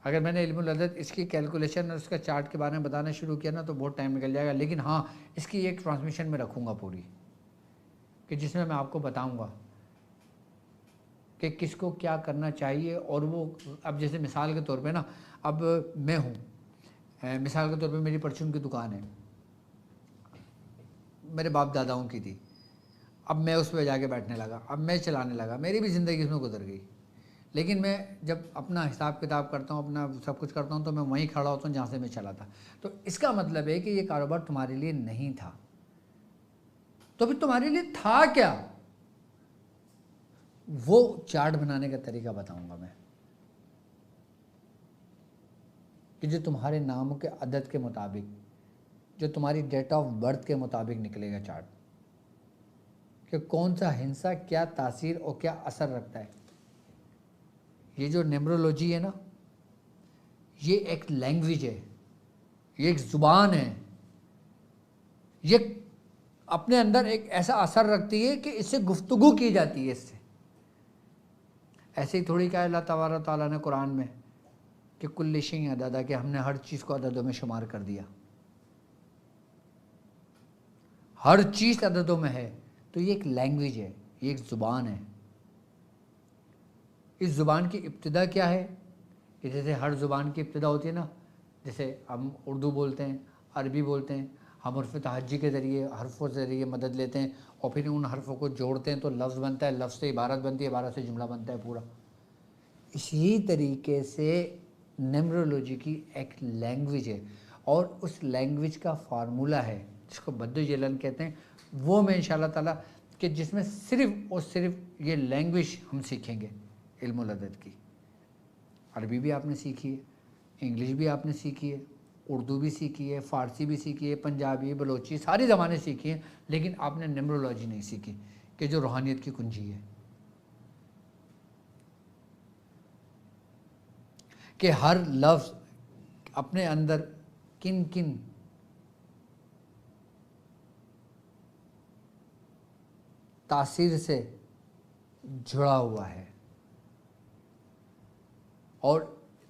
اگر میں نے علم العدد اس کی کیلکولیشن اور اس کا چارٹ کے بارے میں بتانا شروع کیا نا تو بہت ٹائم نکل جائے گا، لیکن ہاں اس کی ایک ٹرانسمیشن میں رکھوں گا پوری، کہ جس میں آپ کو بتاؤں گا کہ کس کو کیا کرنا چاہیے۔ اور وہ اب جیسے مثال کے طور پہ نا، اب میں ہوں، مثال کے طور پہ میری پرچون کی دکان ہے، میرے باپ داداؤں کی تھی، اب میں اس پہ جا کے بیٹھنے لگا، اب میں چلانے لگا، میری بھی زندگی اس میں گزر گئی، لیکن میں جب اپنا حساب کتاب کرتا ہوں، اپنا سب کچھ کرتا ہوں تو میں وہیں کھڑا ہوتا ہوں جہاں سے میں چلا تھا۔ تو اس کا مطلب ہے کہ یہ کاروبار تمہارے لیے نہیں تھا، تو پھر تمہارے لیے تھا کیا؟ وہ چارٹ بنانے کا طریقہ بتاؤں گا میں، کہ جو تمہارے ناموں کے عدد کے مطابق، جو تمہاری ڈیٹ آف برتھ کے مطابق نکلے گا چارٹ، کہ کون سا ہنسا کیا تاثیر اور کیا اثر رکھتا ہے۔ یہ جو نیمرولوجی ہے نا، یہ ایک لینگویج ہے، یہ ایک زبان ہے، یہ اپنے اندر ایک ایسا اثر رکھتی ہے کہ اس سے گفتگو کی جاتی ہے۔ اس سے ایسے ہی تھوڑی کہا اللہ تبارک تعالیٰ نے قرآن میں کہ کل شیء عددا، کہ ہم نے ہر چیز کو عددوں میں شمار کر دیا، ہر چیز عددوں میں ہے۔ تو یہ ایک لینگویج ہے، یہ ایک زبان ہے۔ اس زبان کی ابتدا کیا ہے؟ کہ جیسے ہر زبان کی ابتدا ہوتی ہے نا، جیسے ہم اردو بولتے ہیں، عربی بولتے ہیں، ہم حرف تہجی کے ذریعے حرفوں کے ذریعے مدد لیتے ہیں اور پھر ان حرفوں کو جوڑتے ہیں تو لفظ بنتا ہے، لفظ سے عبارت بنتی ہے، عبارت سے جملہ بنتا ہے پورا۔ اسی طریقے سے نیمرولوجی کی ایک لینگویج ہے، اور اس لینگویج کا فارمولہ ہے جس کو بدو جیلن کہتے ہیں، وہ میں انشاءاللہ تعالیٰ کہ جس میں صرف اور صرف یہ لینگویج ہم سیکھیں گے علم العدد کی۔ عربی بھی آپ نے سیکھی ہے، انگلش بھی آپ نے سیکھی ہے، اردو بھی سیکھی ہے، فارسی بھی سیکھی ہے، پنجابی، بلوچی، ساری زبانیں سیکھی ہیں، لیکن آپ نے نیمرولوجی نہیں سیکھی، کہ جو روحانیت کی کنجی ہے، کہ ہر لفظ اپنے اندر کن کن تاثیر سے جڑا ہوا ہے. اور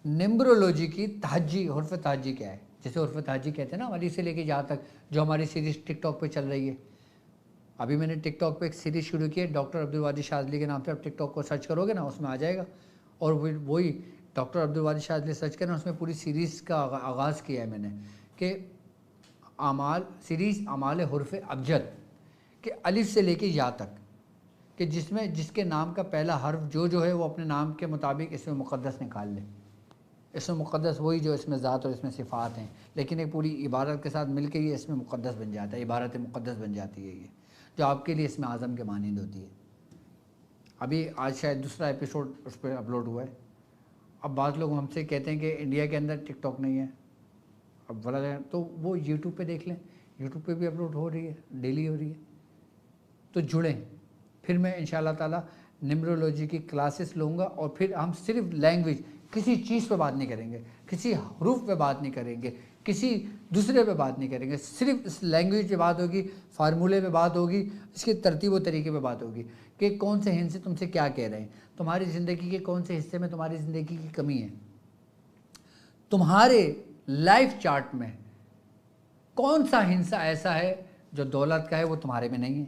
نمبرولوجی کی تہجی، حرف تہجی کیا ہے؟ جیسے حرف تہجی کہتے ہیں نا علی سے لے کے جہاں تک، جو ہماری سیریز ٹک ٹاک پہ چل رہی ہے. ابھی میں نے ٹک ٹاک پہ ایک سیریز شروع کی ہے ڈاکٹر عبدالوادی شاذلی کے نام سے. آپ ٹک ٹاک کو سرچ کرو گے نا اس میں آ جائے گا. اور وہی ڈاکٹر عبدالوادی شاذلی سرچ کرنا، اس میں پوری سیریز کا آغاز کیا ہے میں نے کہ سیریز اعمال حرف ابجد کہ الف سے لے کے یا تک، کہ جس کے نام کا پہلا حرف جو ہے وہ اپنے نام کے مطابق اسم مقدس نکال لے. اسم مقدس وہی جو اس میں ذات اور اس میں صفات ہیں، لیکن ایک پوری عبارت کے ساتھ مل کے یہ اسم مقدس بن جاتا ہے، عبارت مقدس بن جاتی ہے، یہ جو آپ کے لیے اسم اعظم کے مانند ہوتی ہے. ابھی آج شاید دوسرا ایپیسوڈ اس پہ اپلوڈ ہوا ہے. اب بعض لوگ ہم سے کہتے ہیں کہ انڈیا کے اندر ٹک ٹاک نہیں ہے، اب بڑا تو وہ یوٹیوب پہ دیکھ لیں، یوٹیوب پہ بھی اپلوڈ ہو رہی ہے، ڈیلی ہو رہی ہے. تو جڑیں. پھر میں انشاءاللہ تعالیٰ نمرولوجی کی کلاسز لوں گا، اور پھر ہم صرف لینگویج، کسی چیز پہ بات نہیں کریں گے، کسی حروف پہ بات نہیں کریں گے، کسی دوسرے پہ بات نہیں کریں گے. صرف اس لینگویج پہ بات ہوگی، فارمولے پہ بات ہوگی، اس کی ترتیب و طریقے پہ بات ہوگی کہ کون سے ہند سے تم سے کیا کہہ رہے ہیں، تمہاری زندگی کے کون سے حصے میں تمہاری زندگی کی کمی ہے، تمہارے لائف چارٹ میں کون سا ہندسہ ایسا ہے جو دولت کا ہے وہ تمہارے میں نہیں ہے،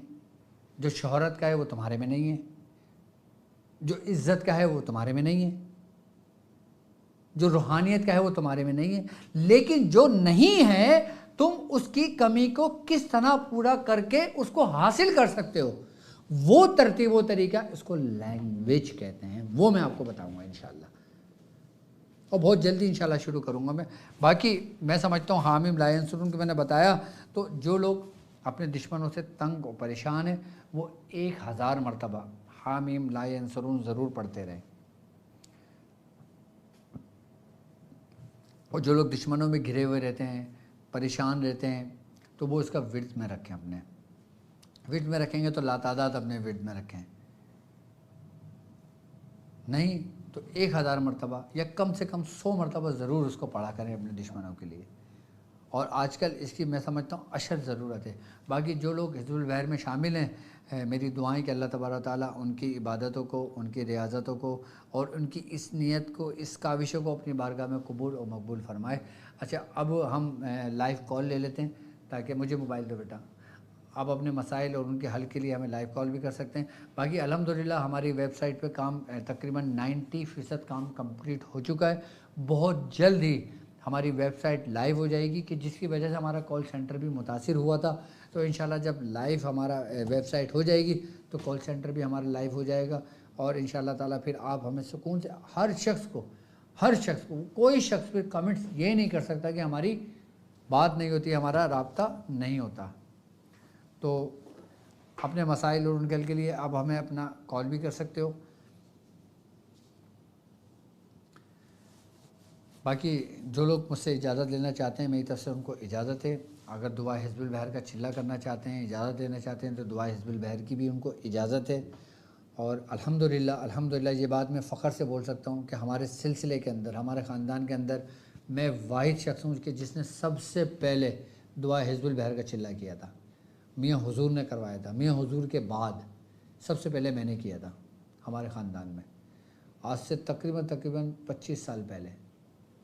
جو شہرت کا ہے وہ تمہارے میں نہیں ہے، جو عزت کا ہے وہ تمہارے میں نہیں ہے، جو روحانیت کا ہے وہ تمہارے میں نہیں ہے. لیکن جو نہیں ہے تم اس کی کمی کو کس طرح پورا کر کے اس کو حاصل کر سکتے ہو، وہ ترتیب و طریقہ، اس کو لینگویج کہتے ہیں. وہ میں آپ کو بتاؤں گا انشاءاللہ، اور بہت جلدی انشاءاللہ شروع کروں گا میں. باقی میں سمجھتا ہوں حامیم لا ینصرون کہ میں نے بتایا، تو جو لوگ اپنے دشمنوں سے تنگ و پریشان ہیں وہ 1000 مرتبہ حامیم لا ینصرون ضرور پڑھتے رہیں. اور جو لوگ دشمنوں میں گھرے ہوئے رہتے ہیں، پریشان رہتے ہیں، تو وہ اس کا ورد میں رکھیں. اپنے ورد میں رکھیں گے تو لاتعداد اپنے ورد میں رکھیں، نہیں تو 1000 مرتبہ یا کم سے کم 100 مرتبہ ضرور اس کو پڑھا کریں اپنے دشمنوں کے لیے. اور آج کل اس کی میں سمجھتا ہوں اشد ضرورت ہے. باقی جو لوگ حزب البحر میں شامل ہیں، میری دعائیں کہ اللہ تبارک و تعالیٰ ان کی عبادتوں کو، ان کی ریاضتوں کو، اور ان کی اس نیت کو، اس کاوشوں کو اپنی بارگاہ میں قبول اور مقبول فرمائے. اچھا اب ہم لائیو کال لے لیتے ہیں، تاکہ مجھے موبائل دو بیٹا. آپ اپنے مسائل اور ان کے حل کے لیے ہمیں لائیو کال بھی کر سکتے ہیں. باقی الحمدللہ ہماری ویب سائٹ پہ کام تقریباً 90% کام کمپلیٹ ہو چکا ہے. بہت جلد ہی ہماری ویب سائٹ لائیو ہو جائے گی، کہ جس کی وجہ سے ہمارا کال سینٹر بھی متاثر ہوا تھا. تو انشاءاللہ جب لائیو ہمارا ویب سائٹ ہو جائے گی تو کال سینٹر بھی ہمارا لائیو ہو جائے گا. اور انشاءاللہ تعالیٰ پھر آپ ہمیں سکون سے ہر شخص کو کوئی شخص پھر کمنٹس یہ نہیں کر سکتا کہ ہماری بات نہیں ہوتی، ہمارا رابطہ نہیں ہوتا. تو اپنے مسائل اور ان کے حل کے لیے آپ ہمیں اپنا کال بھی کر سکتے ہو. باقی جو لوگ مجھ سے اجازت لینا چاہتے ہیں میری طرف سے ان کو اجازت ہے. اگر دعا حزب البحر کا چلہ کرنا چاہتے ہیں، اجازت لینا چاہتے ہیں، تو دعا حزب البحر کی بھی ان کو اجازت ہے. اور الحمدللہ یہ بات میں فخر سے بول سکتا ہوں کہ ہمارے سلسلے کے اندر، ہمارے خاندان کے اندر میں واحد شخص ہوں کہ جس نے سب سے پہلے دعا حزب البحر کا چلہ کیا تھا. میاں حضور نے کروایا تھا. میاں حضور کے بعد سب سے پہلے میں نے کیا تھا ہمارے خاندان میں. آج سے تقریباً 25 سال پہلے،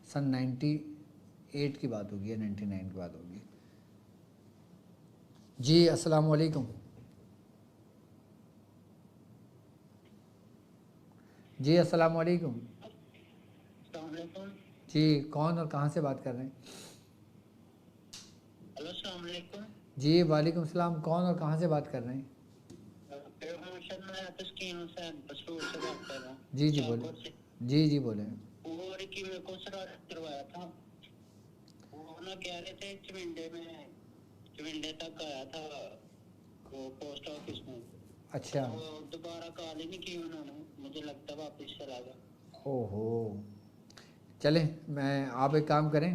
سن 98 کی بات ہوگی یا 99 کی بات ہوگی. جی السلام علیکم. جی السلام علیکم. السلام علیکم. جی کون اور کہاں سے بات کر رہے ہیں؟ ہلو السلام علیکم. جی وعلیکم السلام. کون اور کہاں سے بات کر رہے ہیں؟ میں تسکین حسین بسرور سے بات کر رہا ہوں. جی جی بولیں. جی بولیں. وہ کی میرے کو سراغ کروایا تھا، وہ نہ کہہ رہے تھے چمنڈے تک آیا تھا وہ پوسٹ آفس میں. اچھا. وہ دوبارہ کال ہی نہیں کی انہوں نے، مجھے لگتا ہے واپس چلا گیا. اوہو. چلیں آپ ایک کام کریں،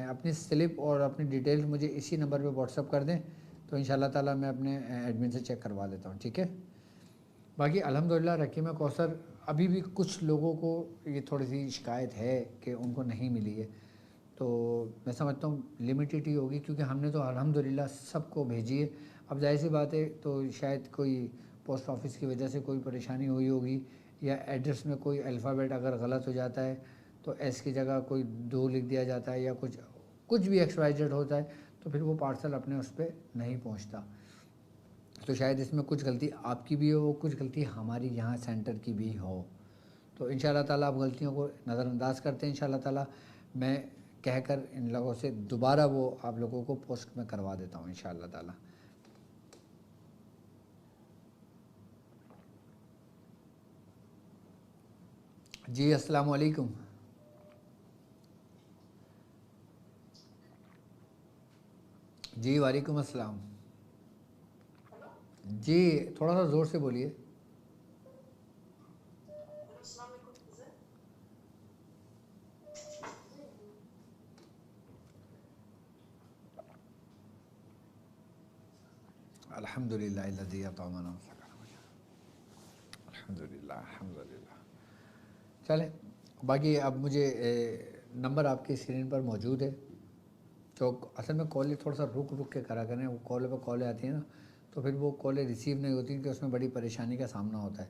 اپنی سلپ اور اپنی ڈیٹیل مجھے اسی نمبر پہ واٹس اپ کر دیں، تو انشاءاللہ تعالیٰ میں اپنے ایڈمن سے چیک کروا لیتا ہوں. ٹھیک ہے. باقی الحمدللہ رکیم کوثر ابھی بھی کچھ لوگوں کو یہ تھوڑی سی شکایت ہے کہ ان کو نہیں ملی ہے. تو میں سمجھتا ہوں لمیٹیڈ ہی ہوگی، کیونکہ ہم نے تو الحمدللہ سب کو بھیجی ہے. اب ظاہر سی بات ہے تو شاید کوئی پوسٹ آفس کی وجہ سے کوئی پریشانی ہوئی ہوگی، یا ایڈریس میں کوئی الفابیٹ اگر غلط ہو جاتا ہے تو ایس کی جگہ کوئی 2 لکھ دیا جاتا ہے، یا کچھ بھی ایکس وائی زیڈ ہوتا ہے، تو پھر وہ پارسل اپنے اس پہ نہیں پہنچتا. تو شاید اس میں کچھ غلطی آپ کی بھی ہو، کچھ غلطی ہماری یہاں سینٹر کی بھی ہو. تو ان شاء اللہ تعالیٰ آپ غلطیوں کو نظر انداز کرتے ہیں. ان شاء اللہ تعالیٰ میں کہہ کر ان لوگوں سے دوبارہ وہ آپ لوگوں کو پوسٹ میں کروا دیتا ہوں ان شاء اللہ تعالیٰ. جی السلام علیکم. جی وعلیکم السلام. جی تھوڑا سا زور سے بولیے. الحمد للہ الذی اطعمنا الحمد للہ الحمد للہ. چلیں باقی اب مجھے نمبر آپ کی اسکرین پر موجود ہے، تو اصل میں کالیں تھوڑا سا رک کے کرا کریں. وہ کال پہ کالیں آتی ہیں نا، تو پھر وہ کالیں ریسیو نہیں ہوتی کہ اس میں بڑی پریشانی کا سامنا ہوتا ہے.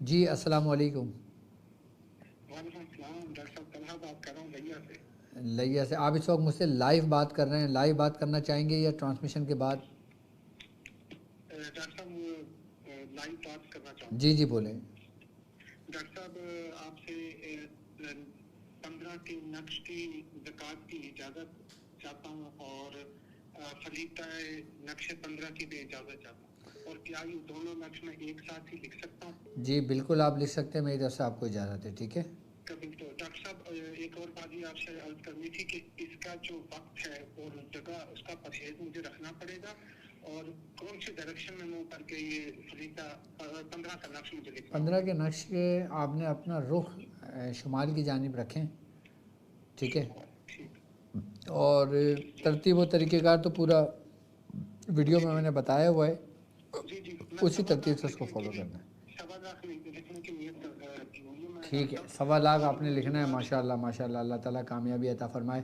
جی السلام علیکم. وعلیکم السلام، ڈاکٹر صاحب طلحہ بات کر رہا ہوں لیا سے. لیا سے. آپ اس وقت مجھ سے لائیو بات کر رہے ہیں، لائیو بات کرنا چاہیں گے یا ٹرانسمیشن کے بعد؟ ڈاکٹر صاحب لائیو بات کرنا چاہوں گا. جی بولیں. ڈاکٹر صاحب آپ سے 15 کے نقش کی زکوٰۃ کی اجازت چاہتا ہوں، اور خلیقہ نقش 15 کی بھی اجازت چاہتا ہوں، اور کیا یہ دونوں نقش میں ایک ساتھ ہی لکھ سکتا ہوں؟ جی بالکل آپ لکھ سکتے ہیں، میری طرف سے آپ کو اجازت ہے. ٹھیک ہے. کبھی تو ڈاکٹر صاحب ایک اور بات یہ آپ سے عرض کرنی تھی کہ اس کا جو وقت ہے اور جگہ، اس کا پرہیز مجھے رکھنا پڑے گا، اور کون سی ڈائریکشن میں منہ کر کے یہ خلیقہ 15 کا نقش مجھے لکھنا 15 کے نقش کے آپ نے اپنا رخ شمال کی جانب رکھیں. ٹھیک ہے. اور ترتیب و طریقہ کار تو پورا ویڈیو میں نے بتایا ہوا ہے، اسی ترتیب سے اس کو فالو کرنا ہے. ٹھیک ہے. 1.25 آپ نے لکھنا ہے. ماشاء اللہ ماشاء اللہ، اللہ تعالیٰ کامیابی عطا فرمائے.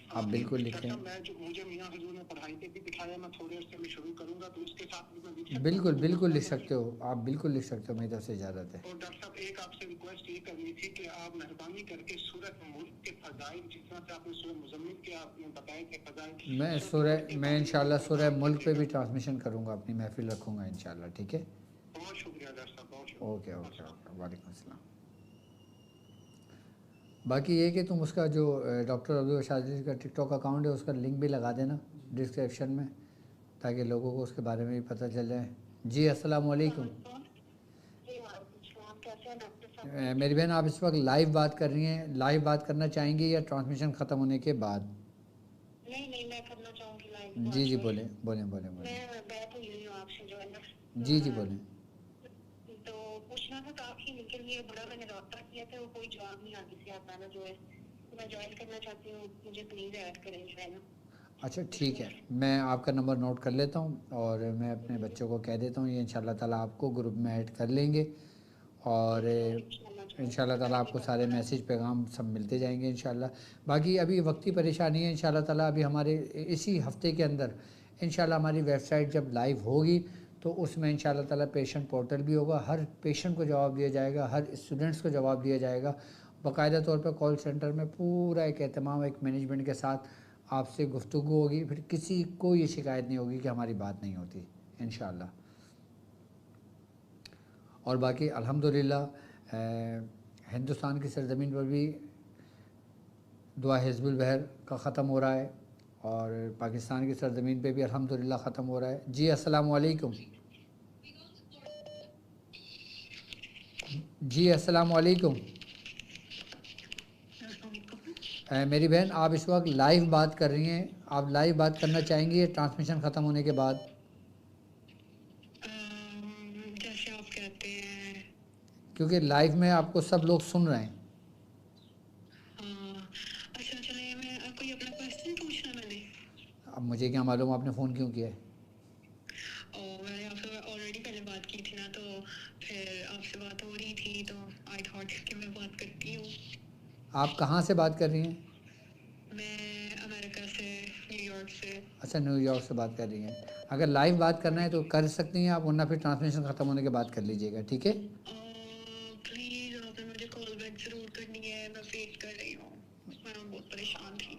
آپ بالکل لکھیں. مجھے میاں حضور نے پڑھائی پہ بھی دکھایا، میں تھوڑے عرصے میں شروع کروں گا، تو اس کے ساتھ بھی میں لکھ سکتا ہوں. بالکل لکھ سکتے ہو آپ، بالکل لکھ سکتے ہو، میری طرف سے اجازت ہے. اور ڈاکٹر صاحب ایک آپ سے ریکویسٹ یہ کرنی تھی کہ آپ مہربانی کر کے سورۃ ملک کے فضائل، جس طرح سے آپ نے سورۃ مزمل کے آپ نے بتائے تھے فضائل، میں انشاءاللہ سورہ ملک پہ بھی ٹرانسمیشن کروں گا، اپنی محفل رکھوں گا انشاءاللہ. ٹھیک ہے. بہت شکریہ ڈاکٹر صاحب، بہت شکریہ. اوکے. وعلیکم السلام. باقی یہ کہ تم اس کا جو ڈاکٹر عبدالرشاد عزیز کا ٹک ٹاک اکاؤنٹ ہے، اس کا لنک بھی لگا دینا ڈسکرپشن میں، تاکہ لوگوں کو اس کے بارے میں بھی پتہ چل جائے. جی السلام علیکم. میری بہن آپ اس وقت لائیو بات کر رہی ہیں، لائیو بات کرنا چاہیں گی یا ٹرانسمیشن ختم ہونے کے بعد؟ نہیں میں کرنا چاہوں گی لائیو. جی بولیں. میں بیٹھ ہوئی ہوں آپ سے جو ہے نا. جی بولیں. تو پوچھنا تھا کافی، لیکن یہ بڑا میں نے رابطہ کیا تھا، وہ کوئی جواب نہیں آتی سے آپ جو ہے. میں جوائن کرنا چاہتی ہوں، مجھے پلیز ایڈ کریں جو ہے نا. اچھا ٹھیک ہے، میں آپ کا نمبر نوٹ کر لیتا ہوں، اور میں اپنے بچوں کو کہہ دیتا ہوں، یہ انشاءاللہ تعالیٰ آپ کو گروپ میں ایڈ کر لیں گے، اور انشاءاللہ تعالیٰ آپ کو سارے میسیج پیغام سب ملتے جائیں گے انشاءاللہ. باقی ابھی وقتی پریشانی ہے، انشاءاللہ تعالیٰ ابھی ہمارے اسی ہفتے کے اندر انشاءاللہ ہماری ویب سائٹ جب لائیو ہوگی تو اس میں انشاءاللہ تعالیٰ پیشنٹ پورٹل بھی ہوگا. ہر پیشنٹ کو جواب دیا جائے گا، ہر اسٹوڈنٹس کو جواب دیا جائے گا باقاعدہ طور پہ. کال سینٹر میں پورا ایک اہتمام، ایک مینجمنٹ کے ساتھ آپ سے گفتگو ہوگی، پھر کسی کو یہ شکایت نہیں ہوگی کہ ہماری بات نہیں ہوتی انشاءاللہ. اور باقی الحمدللہ ہندوستان کی سرزمین پر بھی دعا حزب البحر کا ختم ہو رہا ہے، اور پاکستان کی سرزمین پہ بھی الحمدللہ ختم ہو رہا ہے. جی السلام علیکم. جی السلام علیکم. میری بہن آپ اس وقت لائیو بات کر رہی ہیں، آپ لائیو بات کرنا چاہیں گی ٹرانسمیشن ختم ہونے کے بعد؟ جیسے آپ کہتے ہیں، کیونکہ لائیو میں آپ کو سب لوگ سن رہے ہیں. اچھا چلے، میں کوئی اپنا کویسچن پوچھنا میں نے. اب مجھے کیا معلوم آپ نے فون کیوں کیا ہے؟ میں نے آپ سے آلریڈی پہلے بات کی تھی نا، تو پھر آپ سے بات ہو رہی تھی، تو آئی تھاٹ کہ میں بات کرتی ہوں. آپ کہاں سے بات کر رہی ہیں؟ میں امریکہ سے، نیو یارک سے. اچھا نیو یارک سے بات کر رہی ہیں. اگر لائیو بات کرنا ہے تو کر سکتی ہیں آپ، ورنہ پھر ٹرانسمیشن ختم ہونے کے بعد کر لیجیے گا، ٹھیک ہے؟ پلیز آپ نے مجھے کال بیک ضرور کرنی ہے، میں ویٹ کر رہی ہوں، میں بہت پریشان تھی۔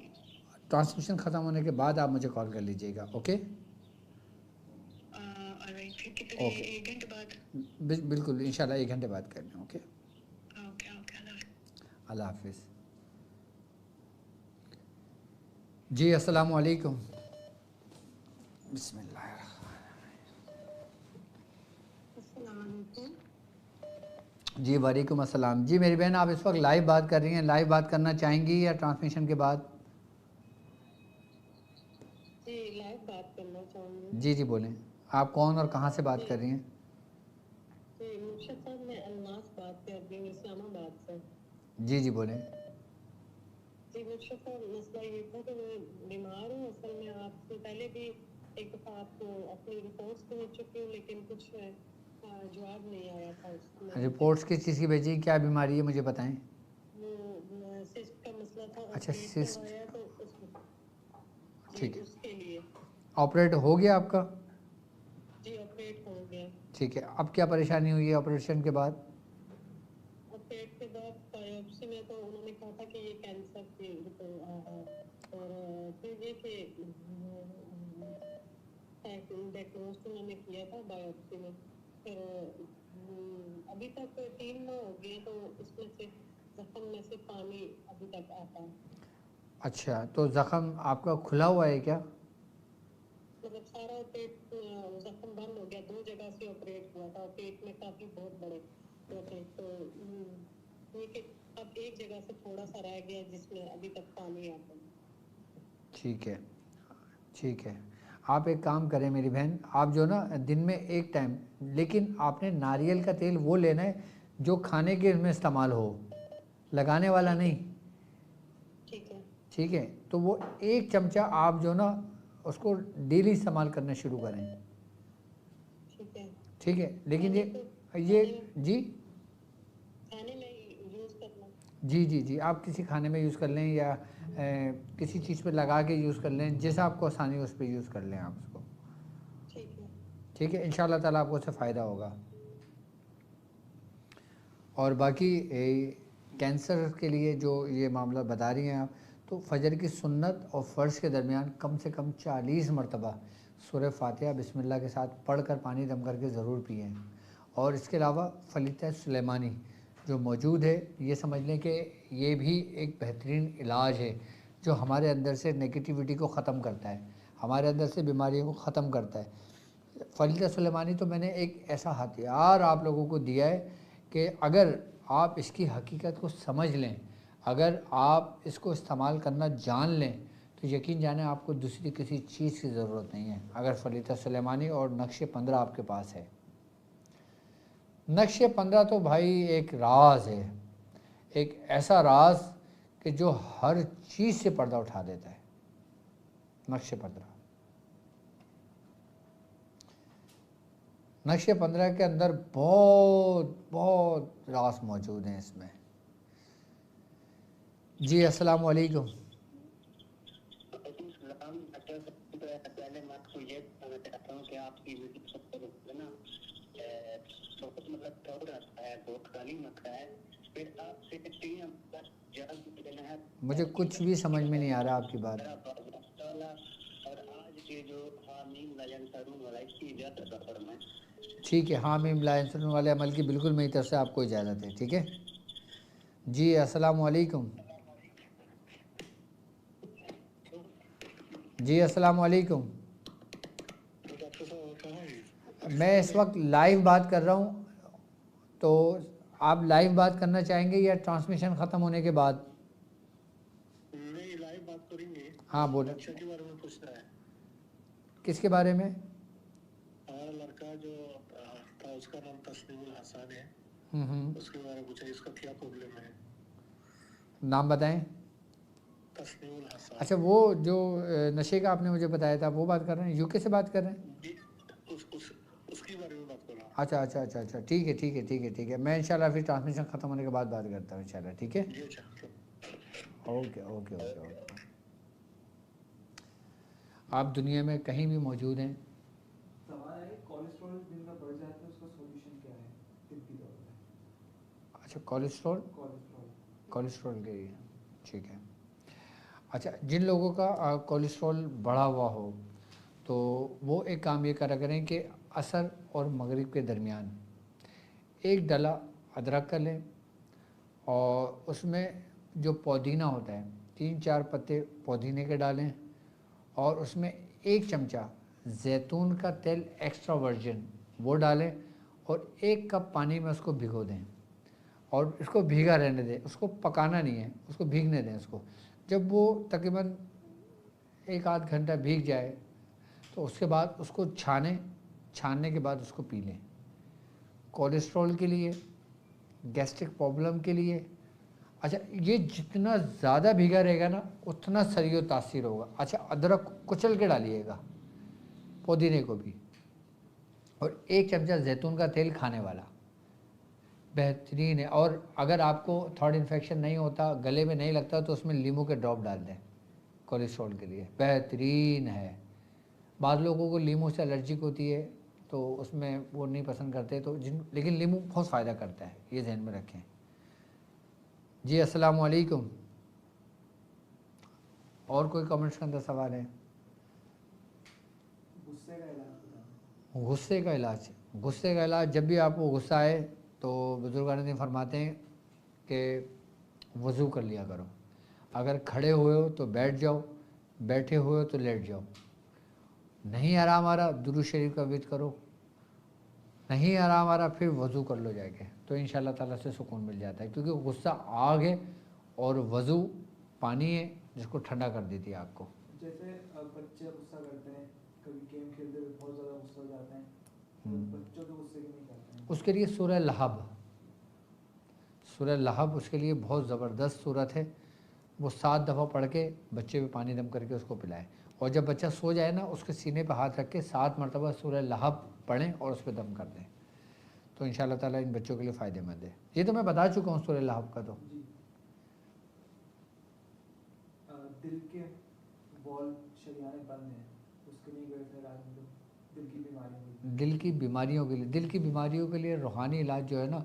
ٹرانسمیشن ختم ہونے کے بعد آپ مجھے کال کر لیجیے گا، اوکے؟ پھر کتنے، اوکے، 1 گھنٹے بعد؟ بالکل انشاءاللہ 1 گھنٹے بعد کر لیں، اوکے؟ اوکے، اللہ حافظ۔ جی السلام علیکم، بسم اللہ الرحمن السلام علیکم۔ الرحیم۔ جی وعلیکم السلام۔ جی میری بہن، آپ اس وقت لائیو بات کر رہی ہیں، لائیو بات کرنا چاہیں گی یا ٹرانسمیشن کے بعد؟ جی لائیو بات کرنا چاہوں گی۔ جی بولیں، آپ کون اور کہاں سے بات کر رہی ہیں؟ جی مرشد صاحب، میں الماس بات کر رہی ہوں اسلام آباد سے۔ جی بولیں۔ جی مرشد صاحب، مسئلہ یہ تھا کہ میں بیمار ہوں، اصل میں آپ سے پہلے بھی ایک دفعہ آپ کو اپنی رپورٹس بھیج چکی ہوں، لیکن کچھ جواب نہیں آیا تھا اس میں۔ رپورٹس کس چیز کی بھیجی، کیا بیماری ہے مجھے بتائیں؟ وہ سسٹ کا مسئلہ تھا، اچھا آپریٹ سسٹ، کروایا تو اس میں، جی ٹھیک ہے۔ اس کے لیے۔ آپریٹ ہو گیا آپ کا؟ جی آپریٹ ہو گیا۔ ٹھیک ہے، اب کیا پریشانی ہوئی ہے آپریشن کے بعد؟ آپریٹ کے بعد بایوپسی میں تو انہوں نے کہا تھا کہ یہ کینسر کی اور پھر یہ کہ ڈائگنوز انہوں نے کیا تھا بایوپسی میں، پھر ابھی تک 3 ماہ ہو گئے، تو اس میں سے زخم میں سے پانی ابھی تک آتا ہے۔ اچھا، تو زخم آپ کا کھلا ہوا ہے کیا؟ مطلب سارا پیٹ زخم بند ہو گیا، 2 جگہ سے آپریٹ ہوا تھا، پیٹ میں کافی بہت بڑے ہوتے، تو یہ کہ اب ایک جگہ سے تھوڑا سا رہ گیا جس میں ابھی تک پانی آتا ہے۔ ٹھیک ہے، ٹھیک ہے۔ آپ ایک کام کریں میری بہن، آپ جو نا دن میں ایک ٹائم، لیکن آپ نے ناریل کا تیل وہ لینا ہے جو کھانے کے میں استعمال ہو، لگانے والا نہیں، ٹھیک ہے، ٹھیک ہے؟ تو وہ 1 چمچہ آپ جو نا اس کو ڈیلی استعمال کرنا شروع کریں، ٹھیک ہے۔ ٹھیک ہے؟ لیکن کھانے یہ جی کھانے میں یوز کرنا۔ جی آپ کسی کھانے میں یوز کر لیں یا کسی چیز پہ لگا کے یوز کر لیں، جیسا آپ کو آسانی ہو اس پہ یوز کر لیں آپ اس کو، ٹھیک ہے، ٹھیک ہے؟ انشاءاللہ تعالیٰ آپ کو اس سے فائدہ ہوگا۔ اور باقی کینسر کے لیے جو یہ معاملہ بتا رہی ہیں آپ، تو فجر کی سنت اور فرض کے درمیان کم سے کم 40 مرتبہ سورہ فاتحہ بسم اللہ کے ساتھ پڑھ کر پانی دم کر کے ضرور پئیں، اور اس کے علاوہ فلیتہ سلیمانی جو موجود ہے، یہ سمجھ لیں کہ یہ بھی ایک بہترین علاج ہے جو ہمارے اندر سے نگیٹیوٹی کو ختم کرتا ہے، ہمارے اندر سے بیماریوں کو ختم کرتا ہے۔ فلیتہ سلیمانی تو میں نے ایک ایسا ہتھیار آپ لوگوں کو دیا ہے کہ اگر آپ اس کی حقیقت کو سمجھ لیں، اگر آپ اس کو استعمال کرنا جان لیں، تو یقین جانیں آپ کو دوسری کسی چیز کی ضرورت نہیں ہے، اگر فلیتہ سلیمانی اور نقش 15 آپ کے پاس ہے۔ نقش 15 تو بھائی ایک راز ہے، ایک ایسا راز کہ جو ہر چیز سے پردہ اٹھا دیتا ہے۔ نقش 15، نقش 15 کے اندر بہت راز موجود ہیں اس میں۔ جی السلام علیکم۔ پہلے میں آپ کو یہ بتانا چاہتا ہوں کہ آپ کی ویڈیو سب سے نا بہت مطلب ڈاؤٹ آتا ہے، بہت تعلیم آتا ہے، پھر آپ سے 3 نمبر جواب دینا ہے۔ مجھے کچھ بھی سمجھ میں نہیں آ رہا آپ کی بات۔ اور آج کے جو حامیم لا ینصرون والا اس کی اجازت عطا فرمائیں۔ ٹھیک ہے، حامیم لا ینصرون والے عمل کی بالکل میری طرف سے آپ کو اجازت ہے، ٹھیک ہے؟ جی السلام علیکم۔ جی السلام علیکم۔ میں اس وقت لائیو بات کر رہا ہوں، تو آپ لائیو بات کرنا چاہیں گے یا ٹرانسمیشن ختم ہونے کے بعد؟ نہیں لائیو بات کریں گے۔ ہاں بولیں۔ بچہ کے بارے میں پوچھنا ہے۔ کس کے بارے میں؟ ہمارا لڑکا جو تھا اس کا نام تسنیم الحسن ہے، اس کے بارے میں پوچھا اس کا کیا پرابلم ہے۔ نام بتائیں۔ تسنیم الحسن۔ اچھا، وہ جو نشے کا آپ نے مجھے بتایا تھا وہ بات کر رہے ہیں، یو کے سے بات کر رہے ہیں؟ جی اس کے بارے میں بات کر رہا ہوں۔ اچھا، ٹھیک ہے، میں انشاءاللہ پھر ٹرانسمیشن ختم ہونے کے بعد بات کرتا ہوں انشاءاللہ، ٹھیک ہے؟ جی اچھا۔ اوکے۔ آپ دنیا میں کہیں بھی موجود ہیں، اچھا کولیسٹرول کے لیے ٹھیک ہے. اچھا جن لوگوں کا کولیسٹرول بڑھا ہوا ہو تو وہ ایک کام یہ کرا کریں کہ عصر اور مغرب کے درمیان ایک ڈلا ادرک کا لیں اور اس میں جو پودینہ ہوتا ہے 3-4 پتے پودینے کے ڈالیں اور اس میں 1 چمچہ زیتون کا تیل ایکسٹرا ورجن وہ ڈالیں اور 1 کپ پانی میں اس کو بھگو دیں اور اس کو بھیگا رہنے دیں. اس کو پکانا نہیں ہے, اس کو بھیگنے دیں. اس کو جب وہ تقریباً 1-8 گھنٹہ بھیگ جائے تو اس کے بعد اس کو چھاننے کے بعد اس کو پی لیں. کولیسٹرول کے لیے, گیسٹرک پرابلم کے لیے. اچھا یہ جتنا زیادہ بھیگا رہے گا نا اتنا سری و تاثیر ہوگا. اچھا ادرک کچل کے ڈالیے گا, پودینے کو بھی, اور 1 چمچہ زیتون کا تیل کھانے والا بہترین ہے. اور اگر آپ کو تھروٹ انفیکشن نہیں ہوتا, گلے میں نہیں لگتا تو اس میں لیمو کے ڈراپ ڈال دیں. کولیسٹرول کے لیے بہترین ہے. بعض لوگوں کو لیمو سے الرجک ہوتی ہے تو اس میں وہ نہیں پسند کرتے تو لیکن لیمو بہت فائدہ کرتا ہے, یہ ذہن میں رکھیں. جی السلام علیکم. اور کوئی کمنٹس کے اندر سوال ہے؟ غصے کا علاج جب بھی آپ کو غصہ آئے تو بزرگان دین فرماتے ہیں کہ وضو کر لیا کرو. اگر کھڑے ہوئے ہو تو بیٹھ جاؤ, بیٹھے ہوئے ہو تو لیٹ جاؤ. نہیں آرام آ رہا درود شریف کا ورد کرو, نہیں آرام آ رہا پھر وضو کر لو جا کے, تو انشاءاللہ تعالیٰ سے سکون مل جاتا ہے. کیونکہ غصہ آگ ہے اور وضو پانی ہے جس کو ٹھنڈا کر دیتی ہے آگ کو. جیسے بچے غصہ کرتے ہیں, کبھی گیم کھیلتے ہوئے بہت زیادہ غصہ ہو جاتے ہیں, بچوں کے غصے کی نہیں کرتے ہیں. اس کے لیے سورہ لہب اس کے لیے بہت زبردست صورت ہے. وہ 7 دفعہ پڑھ کے بچے پہ پانی دم کر کے اس کو پلائیں, اور جب بچہ سو جائے نا اس کے سینے پہ ہاتھ رکھ کے 7 مرتبہ سورہ لہب پڑھیں اور اس پہ دم کر دیں, تو انشاءاللہ تعالیٰ ان بچوں کے لیے فائدہ مند ہے. یہ تو میں بتا چکا ہوں سورہ لہب کا. تو دل کے بال شریانے بند ہیں, اس کے لیے دل کی بیماریوں کے لیے روحانی علاج جو ہے نا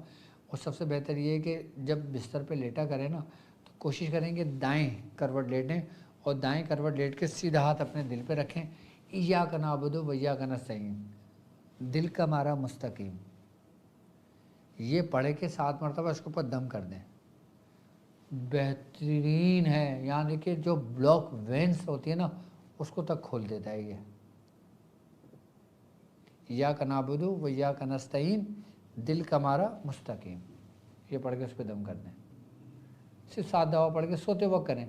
وہ سب سے بہتر یہ ہے کہ جب بستر پہ لیٹا کریں نا تو کوشش کریں کہ دائیں کروٹ لیٹیں اور دائیں کروٹ لیٹ کے سیدھا ہاتھ اپنے دل پہ رکھیں. ایاک نعبد و ایاک نستعین, دل کا مارا مستقیم, یہ پڑھ کے 7 مرتبہ اس کے اوپر دم کر دیں. بہترین ہے, یعنی کہ جو بلاک وینس ہوتی ہے نا اس کو تک کھول دیتا ہے. یہ ایاک نعبد و ایاک نستعین دل کا مارا مستقیم, یہ پڑھ کے اس پہ دم کر دیں. صرف 7 دفعہ پڑھ کے سوتے وقت کریں.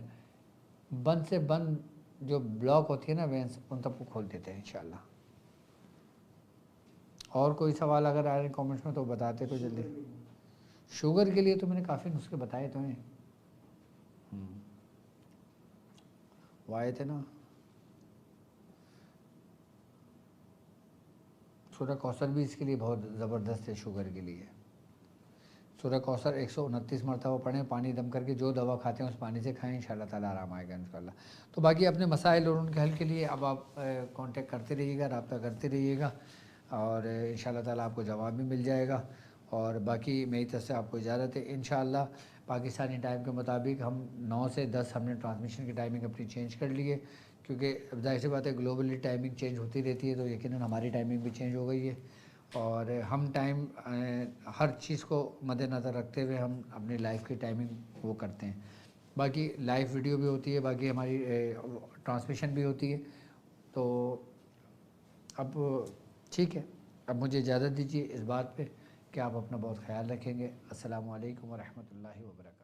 بند سے بند جو بلاک ہوتی ہے نا وینس ان تک کو کھول دیتے ہیں انشاءاللہ. اور کوئی سوال اگر آ رہے ہیں کامنٹس میں تو بتاتے تو جلدی. شوگر کے لیے تو میں نے کافی نسخے بتائے تو ہیں, وہ آئے تھے نا. سورہ کوثر بھی اس کے لیے بہت زبردست ہے شوگر کے لیے. سورہ کوثر 129 مرتبہ پڑھیں, پانی دم کر کے جو دوا کھاتے ہیں اس پانی سے کھائیں, انشاءاللہ تعالیٰ آرام آئے گا انشاءاللہ. تو باقی اپنے مسائل اور ان کے حل کے لیے اب آپ کانٹیکٹ کرتے رہیے گا, رابطہ کرتے رہیے گا, اور انشاءاللہ تعالیٰ آپ کو جواب بھی مل جائے گا. اور باقی میری طرف سے آپ کو اجازت ہے. انشاءاللہ پاکستانی ٹائم کے مطابق ہم 9 سے 10 ہم نے ٹرانسمیشن کی ٹائمنگ اپنی چینج کر لی ہے, کیونکہ ظاہر سی بات ہے گلوبلی ٹائمنگ چینج ہوتی رہتی ہے, تو یقیناً ہماری ٹائمنگ بھی چینج ہو گئی ہے. اور ہم ٹائم ہر چیز کو مد نظر رکھتے ہوئے ہم اپنی لائف کی ٹائمنگ وہ کرتے ہیں. باقی لائیو ویڈیو بھی ہوتی ہے, باقی ہماری ٹرانسمیشن بھی ہوتی ہے. تو اب ٹھیک ہے, اب مجھے اجازت دیجیے اس بات پہ کہ آپ اپنا بہت خیال رکھیں گے. السلام علیکم ورحمۃ اللہ وبرکاتہ.